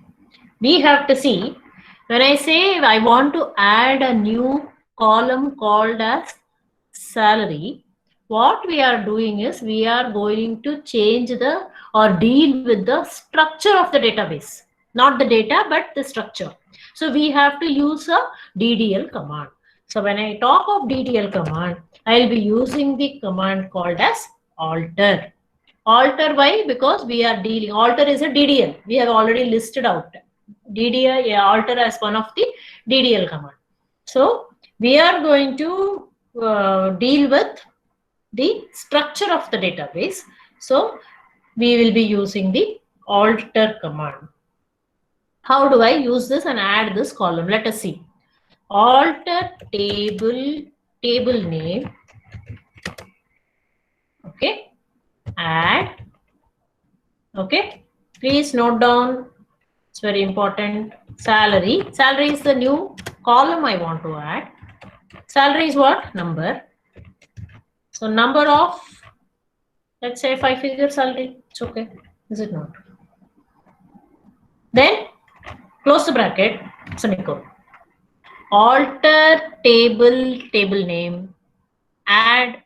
We have to see when I say I want to add a new column called as salary, what we are doing is we are going to change the or deal with the structure of the database, not the data, but the structure. So we have to use a DDL command. So when I talk of DDL command, I'll be using the command called as alter. Alter, why? Because we are dealing, alter is a DDL. We have already listed out DDL, yeah, alter as one of the DDL command. So we are going to deal with the structure of the database. So we will be using the alter command. How do I use this and add this column? Let us see. Alter table name. Okay. Add. Okay. Please note down. It's very important. Salary. Salary is the new column I want to add. Salary is what? Number. So number of, let's say 5-figure salary. It's okay. Is it not? Then close the bracket. Semicolon. Alter table name. Add.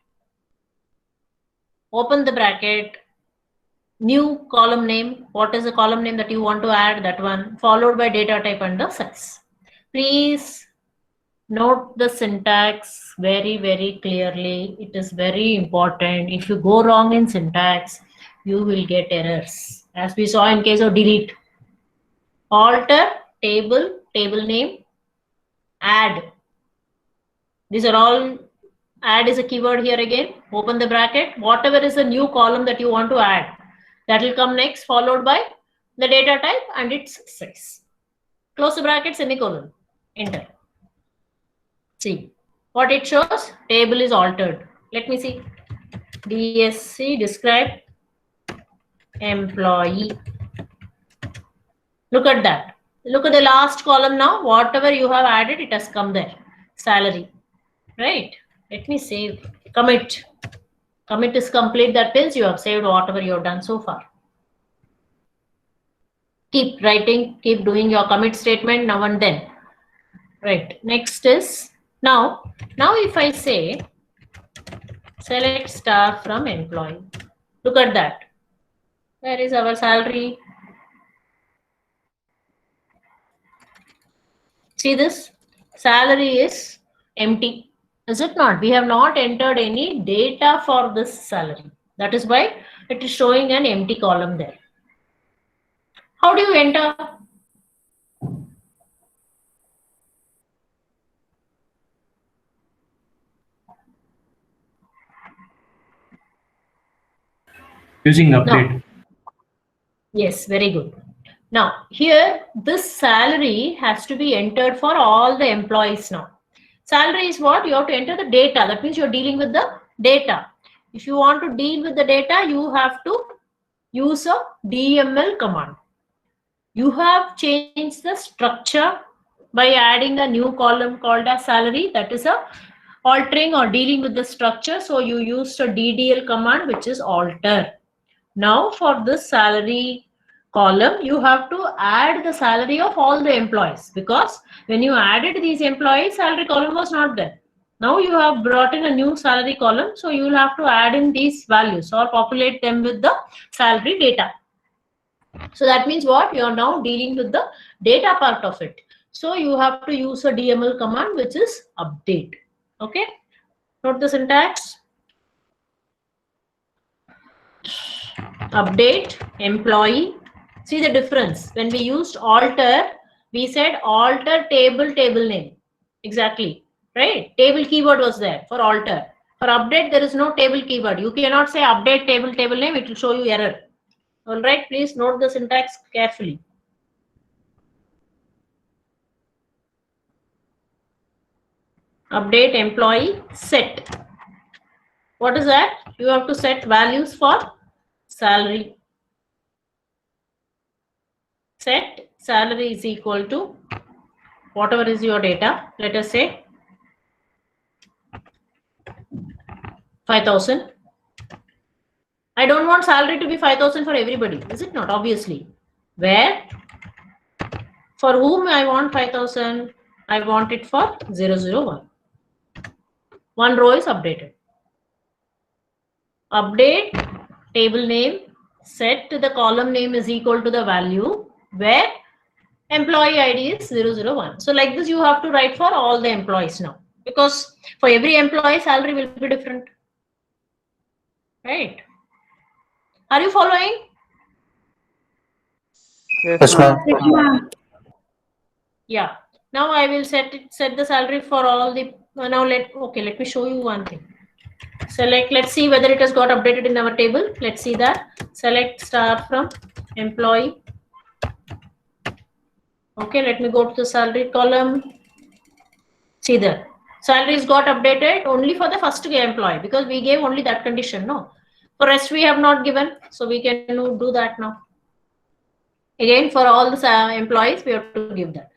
Open the bracket. New column name. What is the column name that you want to add? That one. Followed by data type and the size. Please note the syntax very, very clearly. It is very important. If you go wrong in syntax, you will get errors. As we saw in case of delete. Alter table name. Add. These are all. Add is a keyword here again. Open the bracket. Whatever is the new column that you want to add, that will come next, followed by the data type and its size. Close the bracket, semicolon. Enter. See what it shows. Table is altered. Let me see. DSC describe employee. Look at that. Look at the last column now. Whatever you have added, it has come there. Salary. Right. Let me save. Commit. Commit is complete. That means you have saved whatever you have done so far. Keep writing. Keep doing your commit statement now and then. Right. Next is now if I say select star from employee. Look at that. Where is our salary? See this? Salary is empty. Is it not? We have not entered any data for this salary. That is why it is showing an empty column there. How do you enter? Using update. No. Yes, very good. Now here this salary has to be entered for all the employees now. Salary is what? You have to enter the data. That means you're dealing with the data. If you want to deal with the data, you have to use a DML command. You have changed the structure by adding a new column called as salary. That is a altering or dealing with the structure. So you used a DDL command, which is alter. Now for this salary column, you have to add the salary of all the employees, because when you added these employees, salary column was not there. Now you have brought in a new salary column, so you will have to add in these values or populate them with the salary data. So that means what? You are now dealing with the data part of it. So you have to use a DML command, which is update. Okay. Note the syntax. Update employee. See the difference. When we used alter, we said alter table name. Exactly. Right? Table keyword was there for alter. For update, there is no table keyword. You cannot say update table name. It will show you error. All right. Please note the syntax carefully. Update employee set. What is that? You have to set values for salary. Set salary is equal to whatever is your data. Let us say 5,000. I don't want salary to be 5,000 for everybody. Is it not? Obviously. Where? For whom I want 5,000? I want it for 001. One row is updated. Update table name. Set the column name is equal to the value where employee ID is 001. So like this, you have to write for all the employees now, because for every employee, salary will be different. Right. Are you following? Yes, ma'am. Yes, ma'am. Yeah. Now I will set the salary for all the now let me show you one thing. Select, let's see whether it has got updated in our table. Let's see that. Select star from employee. Okay, let me go to the salary column. See there. Salaries got updated only for the first employee because we gave only that condition. No. For rest we have not given. So we can do that now. Again, for all the employees, we have to give that.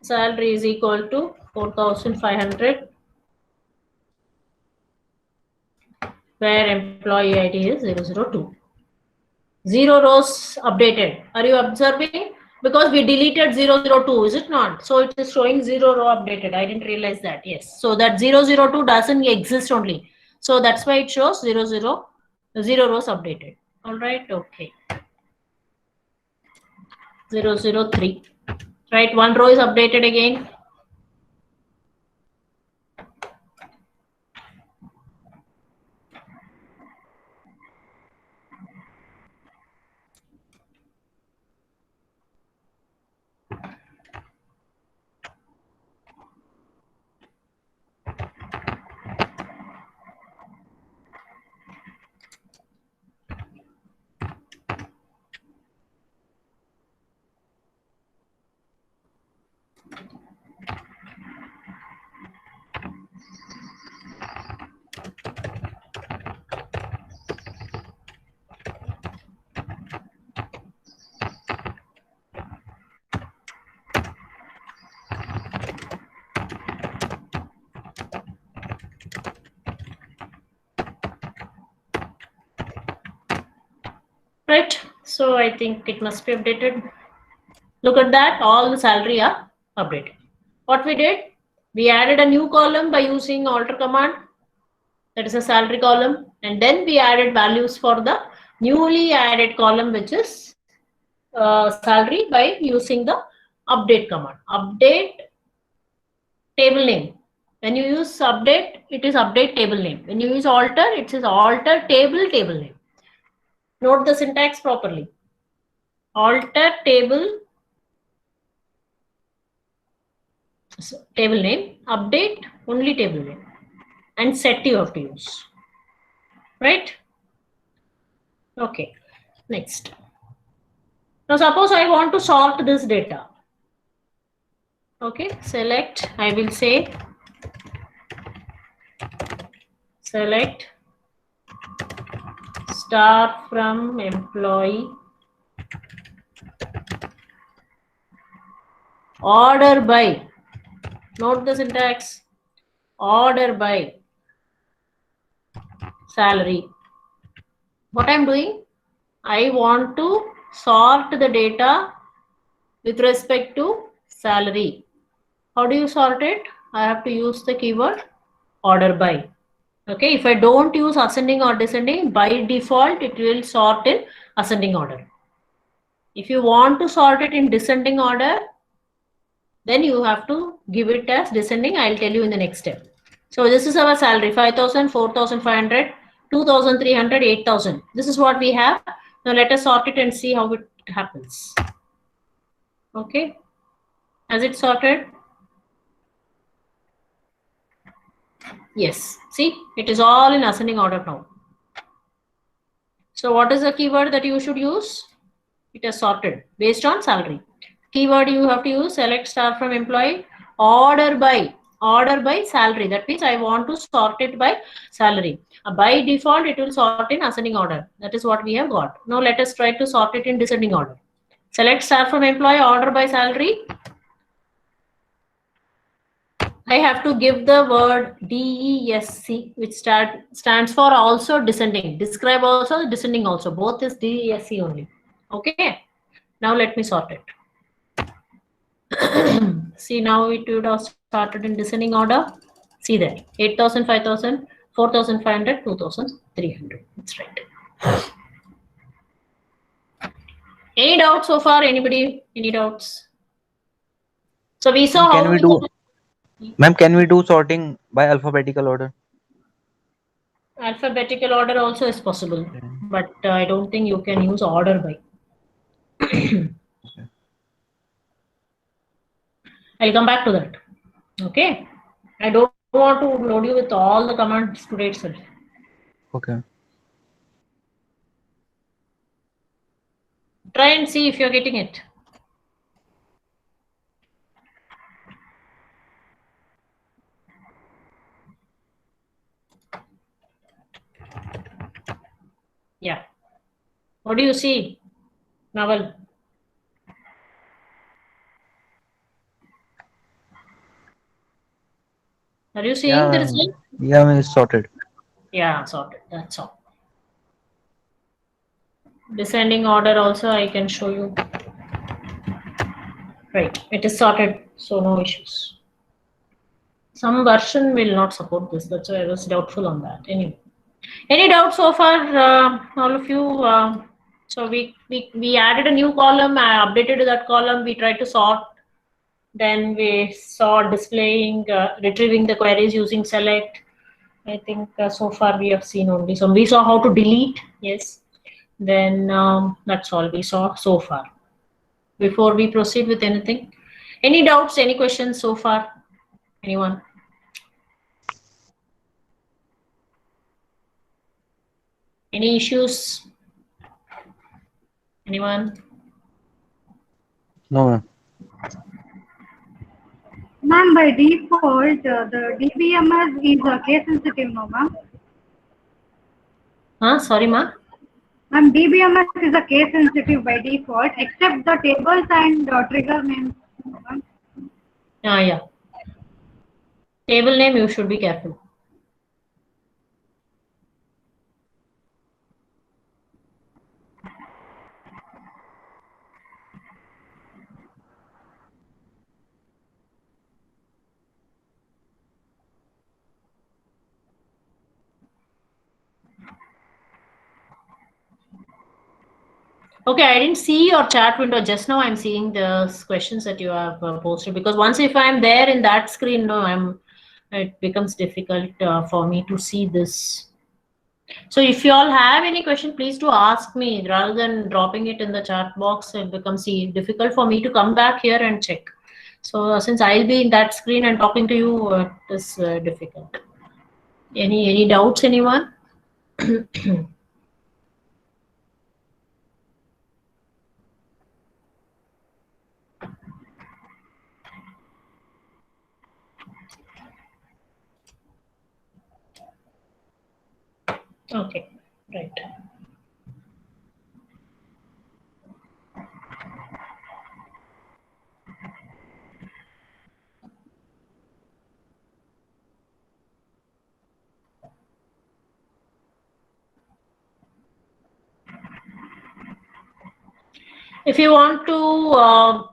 Salary is equal to 4,500, where employee ID is 002. 0 rows updated. Are you observing? Because we deleted 002, is it not? So it is showing 0 row updated. I didn't realize that. Yes. So that 002 doesn't exist only. So that's why it shows 0 rows updated. All right. Okay. 003. Right. 1 row is updated again. Right. So I think it must be updated. Look at that. All the salary are updated. What we did, we added a new column by using alter command. That is a salary column. And then we added values for the newly added column, which is salary, by using the update command. Update table name. When you use update, it is update table name. When you use alter, it is alter table name. Note the syntax properly. Alter table name, update only table name, and set you have to use. Right? Okay. Next. Now suppose I want to sort this data. Okay. Select, I will say select star from employee, order by, note the syntax, order by salary. What I'm doing, I want to sort the data with respect to salary. How do you sort it? I have to use the keyword order by. Okay, if I don't use ascending or descending, by default it will sort in ascending order. If you want to sort it in descending order, then you have to give it as descending. I'll tell you in the next step. So this is our salary: 5,000, 4,500, 2,300, 8,000. This is what we have. Now let us sort it and see how it happens. Okay, has it sorted? Yes, see, it is all in ascending order now. So what is the keyword that you should use? It is sorted based on salary. Keyword you have to use, select star from employee, order by salary. That means I want to sort it by salary. By default, it will sort in ascending order. That is what we have got. Now let us try to sort it in descending order. Select star from employee, order by salary. I have to give the word DESC, which stands for also descending. Describe also, descending also. Both is DESC only. Okay. Now let me sort it. See, now it would have started in descending order. See there, 8,000, 5,000, 4,500, 2,300. That's right. Any doubts so far? Anybody? Any doubts? So we saw Can how we do, ma'am, can we do sorting by alphabetical order? Alphabetical order also is possible, but I don't think you can use order by. I'll come back to that. Okay. I don't want to load you with all the commands today itself. Okay. Try and see if you're getting it. Yeah. What do you see, Naval? Are you seeing Yeah, the ma'am. result? Yeah, ma'am, it's sorted. Yeah, sorted. That's all. Descending order also I can show you. Right. It is sorted, so no issues. Some version will not support this. That's why I was doubtful on that. Anyway, any doubts so far, all of you? So we added a new column. I updated that column. We tried to sort. Then we saw displaying, retrieving the queries using select. I think so far we have seen only. So we saw how to delete. Yes. Then that's all we saw so far. Before we proceed with anything, any doubts? Any questions so far? Anyone? Any issues? Anyone? No, ma'am. Ma'am, by default, the DBMS is case sensitive, no, ma'am? Sorry, ma. Ma'am, DBMS is a case sensitive by default, except the tables and trigger names. Ma'am. Yeah. Table name, you should be careful. Okay, I didn't see your chat window just now. I'm seeing the questions that you have posted, because once if I'm there in that screen, it becomes difficult for me to see this. So if you all have any question, please do ask me rather than dropping it in the chat box. It becomes difficult for me to come back here and check. So since I'll be in that screen and talking to you, it is difficult. Any doubts, anyone? Okay, right. If you want to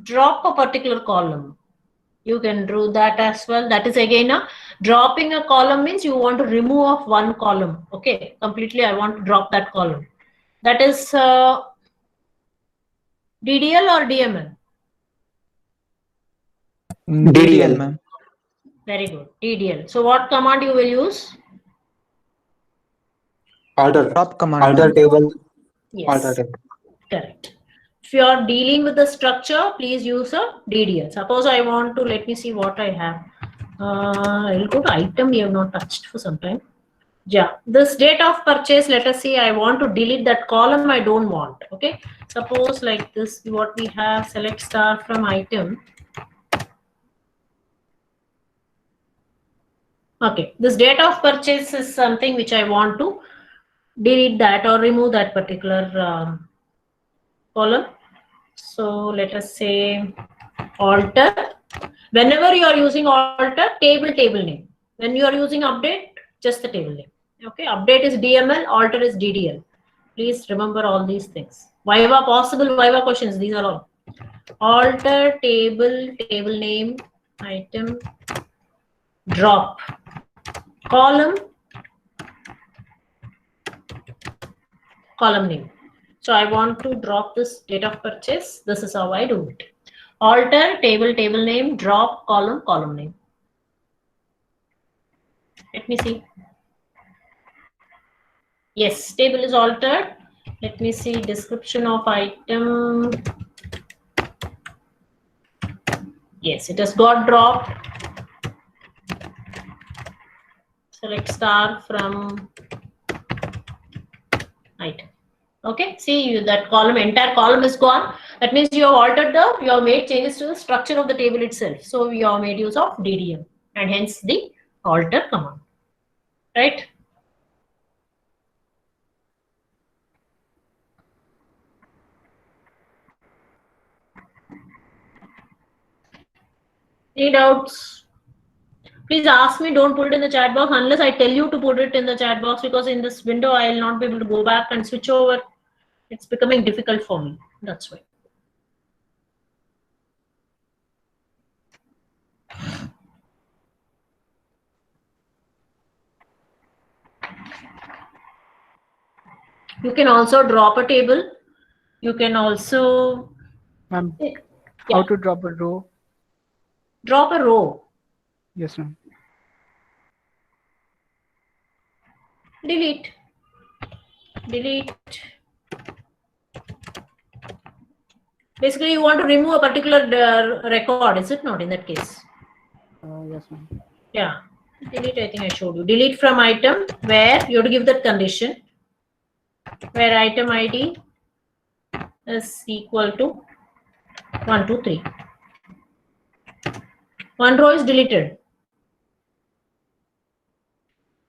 drop a particular column, you can do that as well. That is again dropping a column means you want to remove off one column. Okay, completely I want to drop that column. That is DDL or DML? DDL, ma'am. Very good, DDL. So what command you will use? Order. Drop command. Order table. Yes, Order table. correct. If you are dealing with the structure, please use a DDL. Suppose I want to, let me see what I have. I'll go to item we have not touched for some time. Yeah, this date of purchase, let us see, I want to delete that column I don't want. Okay, suppose like this, what we have, select star from item. Okay, this date of purchase is something which I want to delete that or remove that particular column. So let us say alter. Whenever you are using alter, table name. When you are using update, just the table name. Okay, update is DML, alter is DDL. Please remember all these things. Viva, possible Viva questions, these are all. Alter, table name, item, drop, column name. So I want to drop this date of purchase. This is how I do it. Alter, table name, drop, column name. Let me see. Yes, table is altered. Let me see description of item. Yes, it has got dropped. Select star from item. Okay, see that column, entire column is gone. That means you have altered you have made changes to the structure of the table itself. So you have made use of DDM and hence the alter command, right? Any doubts? Please ask me, don't put it in the chat box unless I tell you to put it in the chat box, because in this window I will not be able to go back and switch over. It's becoming difficult for me. That's why. You can also drop a table. You can also Ma'am, yeah, how to drop a row? drop a row. Yes, ma'am. Delete. Delete. Basically, you want to remove a particular record, is it not in that case? Yes, ma'am. Yeah. Delete, I think I showed you. Delete from item where you have to give that condition where item ID is equal to 1, 2, 3. One row is deleted.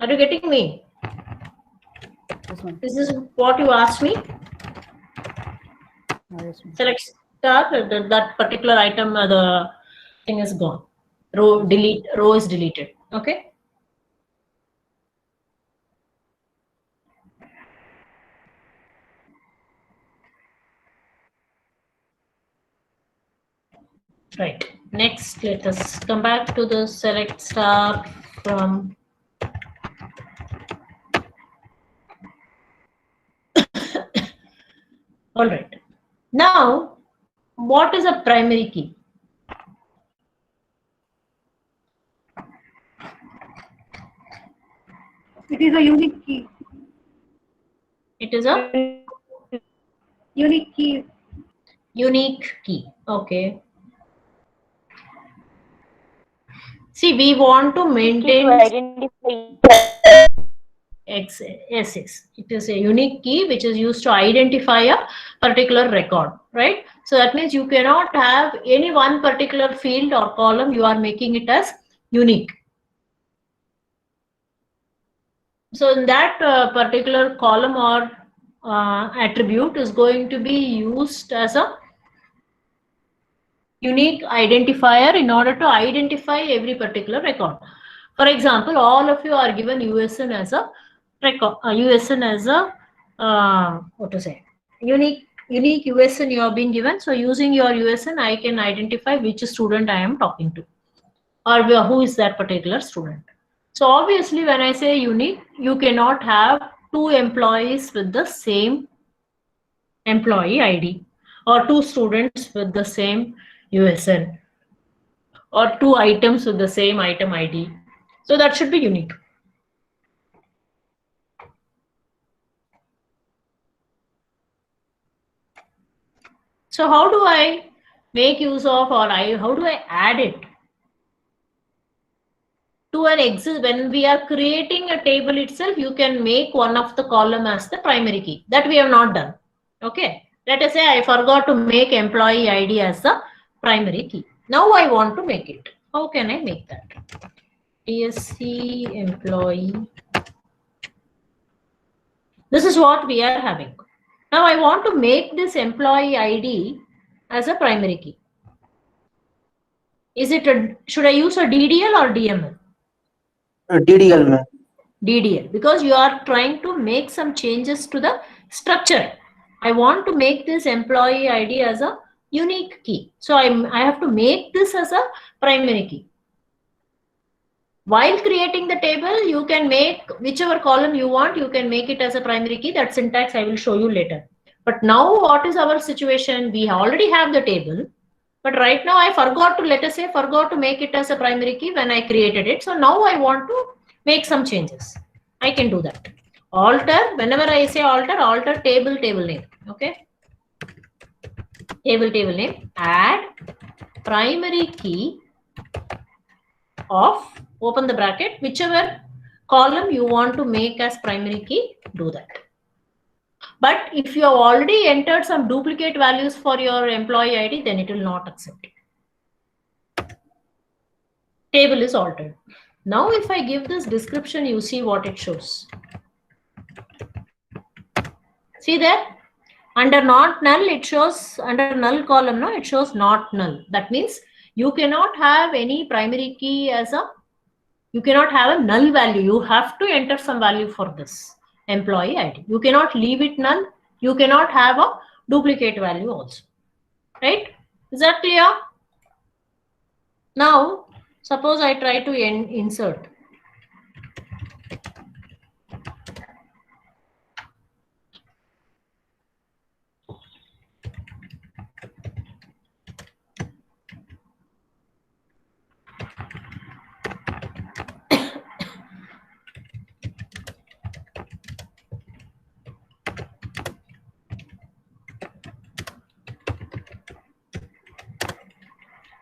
Are you getting me? Yes, ma'am. This is what you asked me. Yes, ma'am. Select star, that particular item, the thing is gone. Row delete, row is deleted. Okay. Right. Next, let us come back to the select star from all right. Now, what is a primary key? It is a unique key. It is a Unique key. unique key. Okay. See, we want to maintain yes, yes. It is a unique key which is used to identify a particular record, right? So that means you cannot have any one particular field or column. You are making it as unique. So in that particular column or attribute is going to be used as a unique identifier in order to identify every particular record. For example, all of you are given USN as a record, USN as a what to say, unique USN you have been given. So using your USN, I can identify which student I am talking to, or who is that particular student. So obviously, when I say unique, you cannot have two employees with the same employee ID, or two students with the same USN, or two items with the same item ID. So that should be unique. So how do I make use of, or how do I add it to an exist? When we are creating a table itself, you can make one of the column as the primary key. That we have not done. Okay. Let us say I forgot to make employee ID as the primary key. Now I want to make it. How can I make that? TSC employee. This is what we are having. Now I want to make this employee ID as a primary key. Is it should I use a DDL or DML? DDL, ma'am. DDL, because you are trying to make some changes to the structure. I want to make this employee ID as a unique key. So I have to make this as a primary key. While creating the table, you can make whichever column you want, you can make it as a primary key. That syntax I will show you later. But now what is our situation? We already have the table, but right now I forgot to, let us say, forgot to make it as a primary key when I created it. So now I want to make some changes. I can do that. Alter, whenever I say alter table name. Okay. Table name. Add primary key of, open the bracket, whichever column you want to make as primary key, do that. But if you have already entered some duplicate values for your employee ID, then it will not accept it. Table is altered. Now, if I give this description, you see what it shows. See there? Under not null, it shows, under null column, no, it shows not null. That means you cannot have any primary key as a, you cannot have a null value. You have to enter some value for this employee ID. You cannot leave it null. You cannot have a duplicate value also. Right? Is that clear? Now, suppose I try to insert.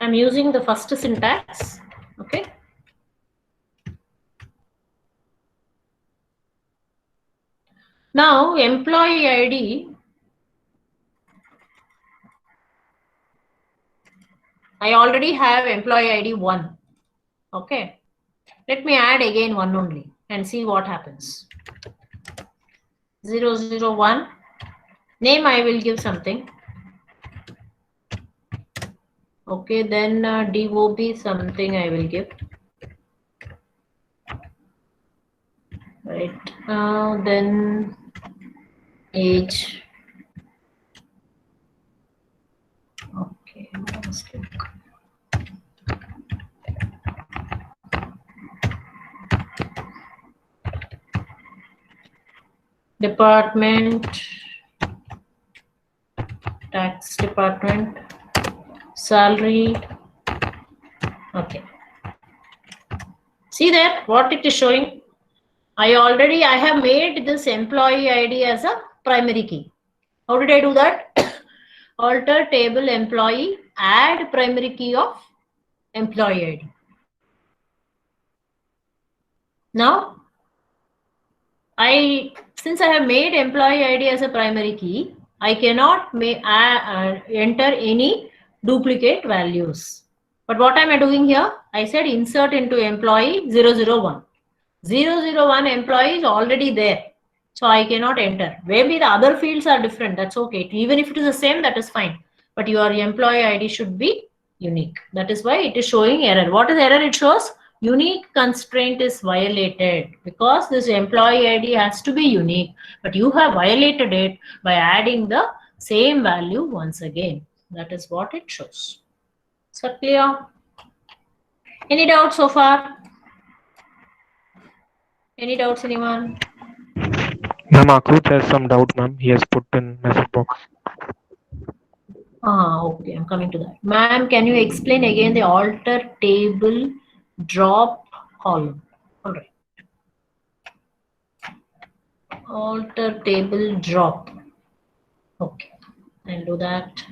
I'm using the first syntax. Okay. Now, employee ID. I already have employee ID 1. Okay. Let me add again 1 only and see what happens. 001. Name I will give something. Okay, then DOB something I will give. Right. Then age. Okay. Department. Tax department. Salary. Okay. See there what it is showing. I have made this employee ID as a primary key. How did I do that? Alter table employee, add primary key of employee ID. Now, since I have made employee ID as a primary key, I cannot enter any duplicate values. But what am I doing here? I said insert into employee 001. 001 employee is already there. So I cannot enter. Maybe the other fields are different. That's okay. Even if it is the same, that is fine. But your employee ID should be unique. That is why it is showing error. What is error? It shows unique constraint is violated because this employee ID has to be unique. But you have violated it by adding the same value once again. That is what it shows. So clear? Any doubts so far? Any doubts, anyone? Ma'am, Akrut has some doubt, ma'am. He has put in message box. Okay, I'm coming to that. Ma'am, can you explain again the alter table drop column? All right. Alter table drop. Okay, I'll do that.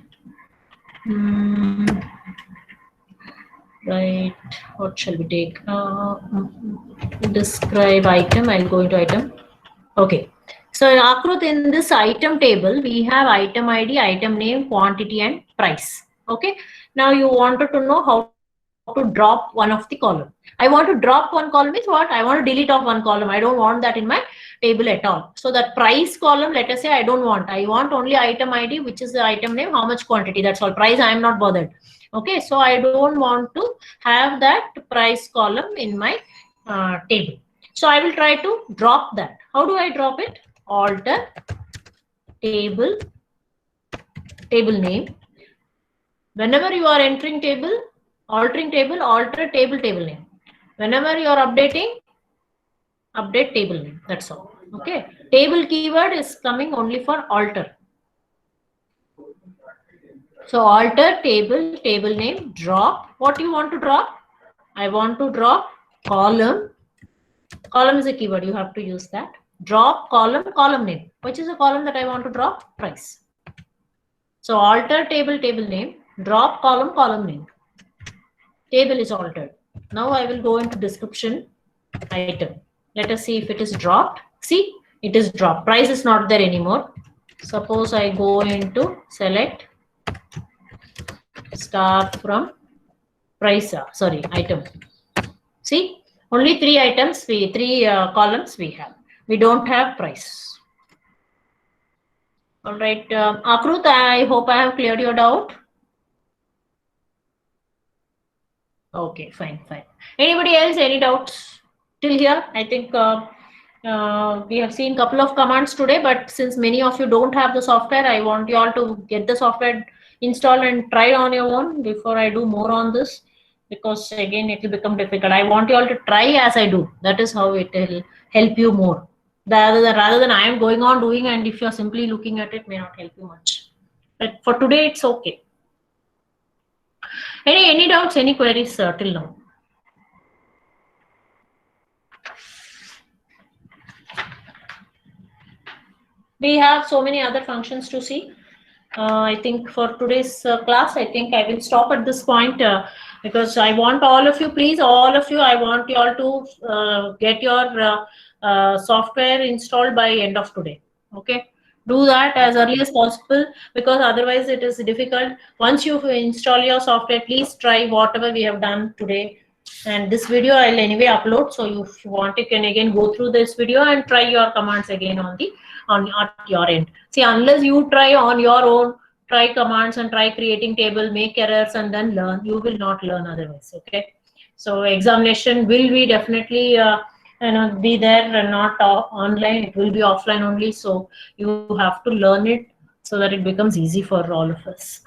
Right, what shall we take? Describe item. I'll go into item. Okay. So Akrut, in this item table, we have item ID, item name, quantity, and price. Okay. Now you wanted to know how to drop one of the column. I want to drop one column is what? I want to delete off one column. I don't want that in my table at all. So that price column, let us say I don't want. I want only item ID, which is the item name, how much quantity. That's all. Price, I am not bothered. Okay. So I don't want to have that price column in my table. So I will try to drop that. How do I drop it? Alter table name. Whenever you are entering table, altering table, alter table name. Whenever you are updating, update table name. That's all. Okay. Table keyword is coming only for alter. So alter table name, drop. What you want to drop? I want to drop column. Column is a keyword. You have to use that. drop column, column name. Which is the column that I want to drop? Price. So alter table, table name, drop column, column name. Table is altered. Now I will go into description item. Let us see if it is dropped. See, it is dropped. Price is not there anymore. Suppose I go into select, start from price, item. See, only three items, three columns we have. We don't have price. All right, Akrut, I hope I have cleared your doubt. Okay, fine. Anybody else, any doubts till here? I think we have seen a couple of commands today, but since many of you don't have the software, I want you all to get the software installed and try on your own before I do more on this, because again, it will become difficult. I want you all to try as I do. That is how it will help you more. Rather than I am going on doing, and if you're simply looking at it, may not help you much. But for today, it's okay. Any doubts, any queries till now? We have so many other functions to see. I think for today's class, I think I will stop at this point because I want all of you, please, all of you, I want you all to get your software installed by end of today. Okay. Do that as early as possible, because otherwise it is difficult. Once you install your software, please try whatever we have done today. And this video I'll anyway upload. So if you want, you can again go through this video and try your commands again on your end. See, unless you try on your own, try commands and try creating table, make errors and then learn, you will not learn otherwise. Okay. So examination will be definitely be there and not online. It will be offline only. So you have to learn it so that it becomes easy for all of us.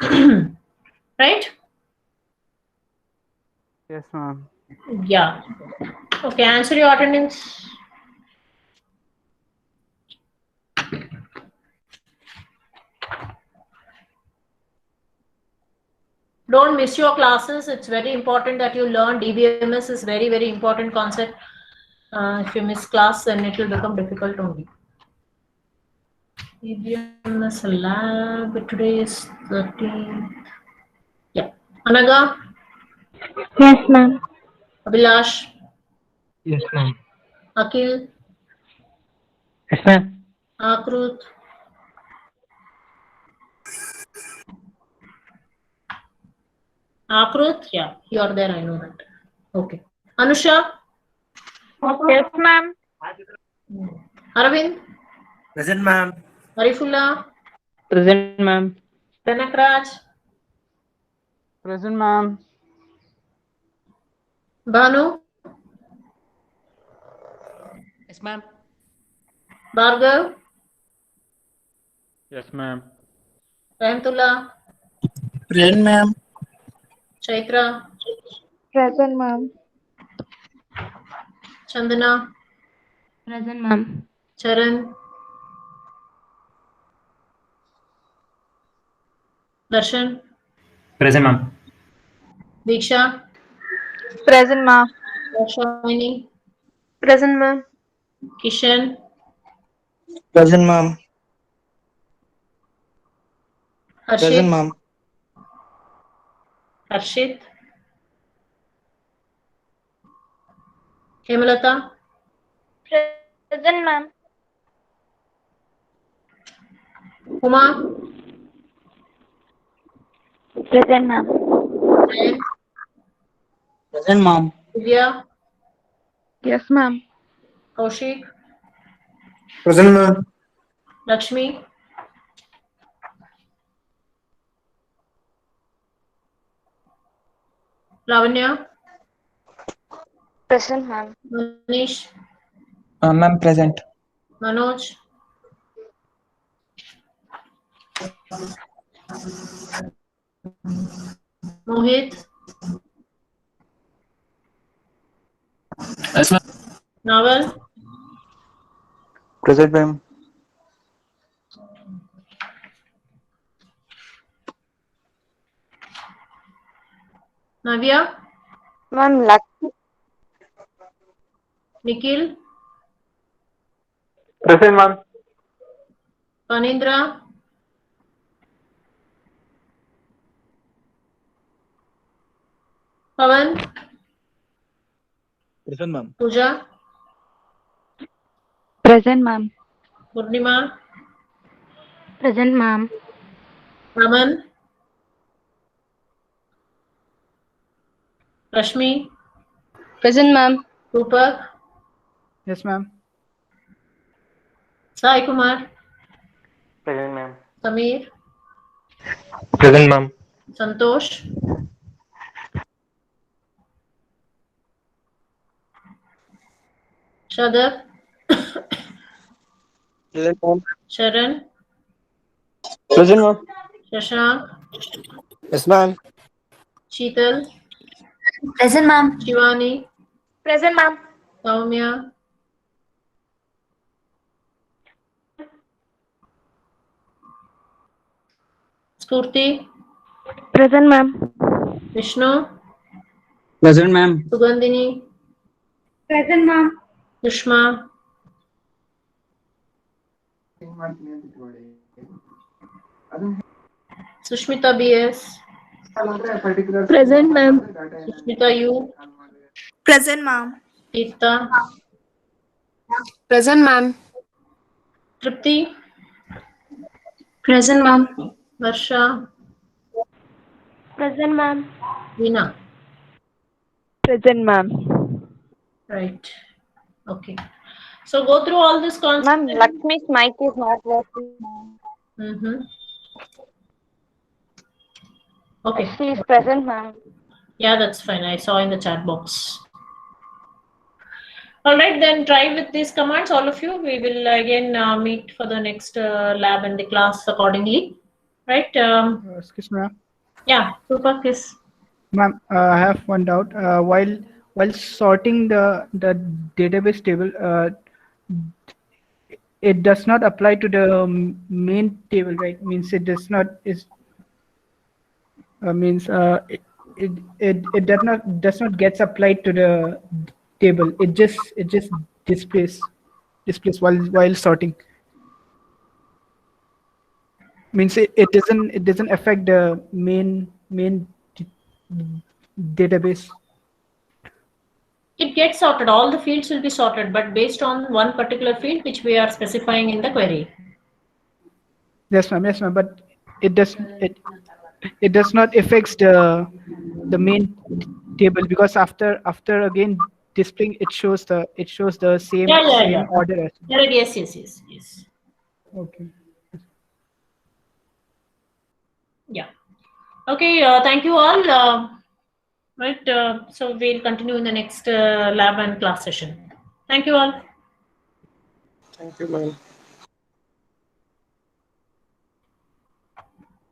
Right? Yes, ma'am. Yeah. Okay, answer your attendance. Don't miss your classes. It's very important that you learn. DBMS is very, very important concept. If you miss class, then it will become difficult only. DBMS lab, today is 13th. Yeah. Anaga? Yes, ma'am. Abhilash? Yes, ma'am. Akhil? Yes, ma'am. Akrut? Akrut? Yeah, you are there, I know that. Okay. Anusha? Yes, ma'am. Arvind? Present, ma'am. Arifullah? Present, ma'am. Renakraj? Present, ma'am. Bhanu? Yes, ma'am. Bhargav? Yes, ma'am. Rahmatullah? Present, ma'am. Chaitra? Present, ma'am. Chandana? Present, ma'am. Charan? Darshan? Present, ma'am. Diksha? Present, ma'am. Darshini? Present, ma'am. Kishan? Present, ma'am. Present, Harshit? ma'am. Harshit? Hemalata? Present, ma'am. Uma? Present, ma'am. Jayan? Present, ma'am. Divya? Yes, ma'am. Kaushik? Present, ma'am. Lakshmi? Lavanya? Present, ma'am. Manish? Ma'am, present. Manoj? Mohit? Yes, ma'am. Naval? Present, ma'am. Navya? Ma'am, Nikhil? Present, ma'am. Panindra, Pavan, Present, ma'am. Pooja, Present, ma'am. Purnima, Present, ma'am. Raman, Rashmi, Present, ma'am. Rupak, Yes, ma'am. Sai Kumar, Present, ma'am. Samir, Present, ma'am. Santosh, Shadab, Present, ma'am. Sharan, Present, ma'am. Shashank, Yes, ma'am. Sheetal, Present, ma'am. Shivani, Present, ma'am. Soumya, Spurti, Present, ma'am. Vishnu, Present, ma'am. Sugandhini, Present, ma'am. Sushma, Sushmita BS, Present, ma'am. Sushmita U, Present, ma'am. Ekta, Present, ma'am. Tripti, Present, ma'am. Varsha, Present, ma'am. Veena. Present, ma'am. Right. Okay. So go through all this concept. Ma'am, Lakshmi's mic is not working. Mm-hmm. Okay. She is present, ma'am. Yeah, that's fine. I saw in the chat box. All right, then try with these commands, all of you. We will again meet for the next lab and the class accordingly. Right? Excuse me, ma'am. Yeah, Rupak, yes. Ma'am, I have one doubt. While sorting the database table, it does not apply to the main table, right? Means it does not it does not gets applied to the table. It just displays while sorting. Means it doesn't affect the main database. It gets sorted. All the fields will be sorted, but based on one particular field which we are specifying in the query. Yes, ma'am. Yes, ma'am. But it does not affects the main table, because after again displaying it shows the same Yeah. order as Yes. okay. Yeah. Okay. Thank you all. Right. So we'll continue in the next lab and class session. Thank you all. Thank you, ma'am.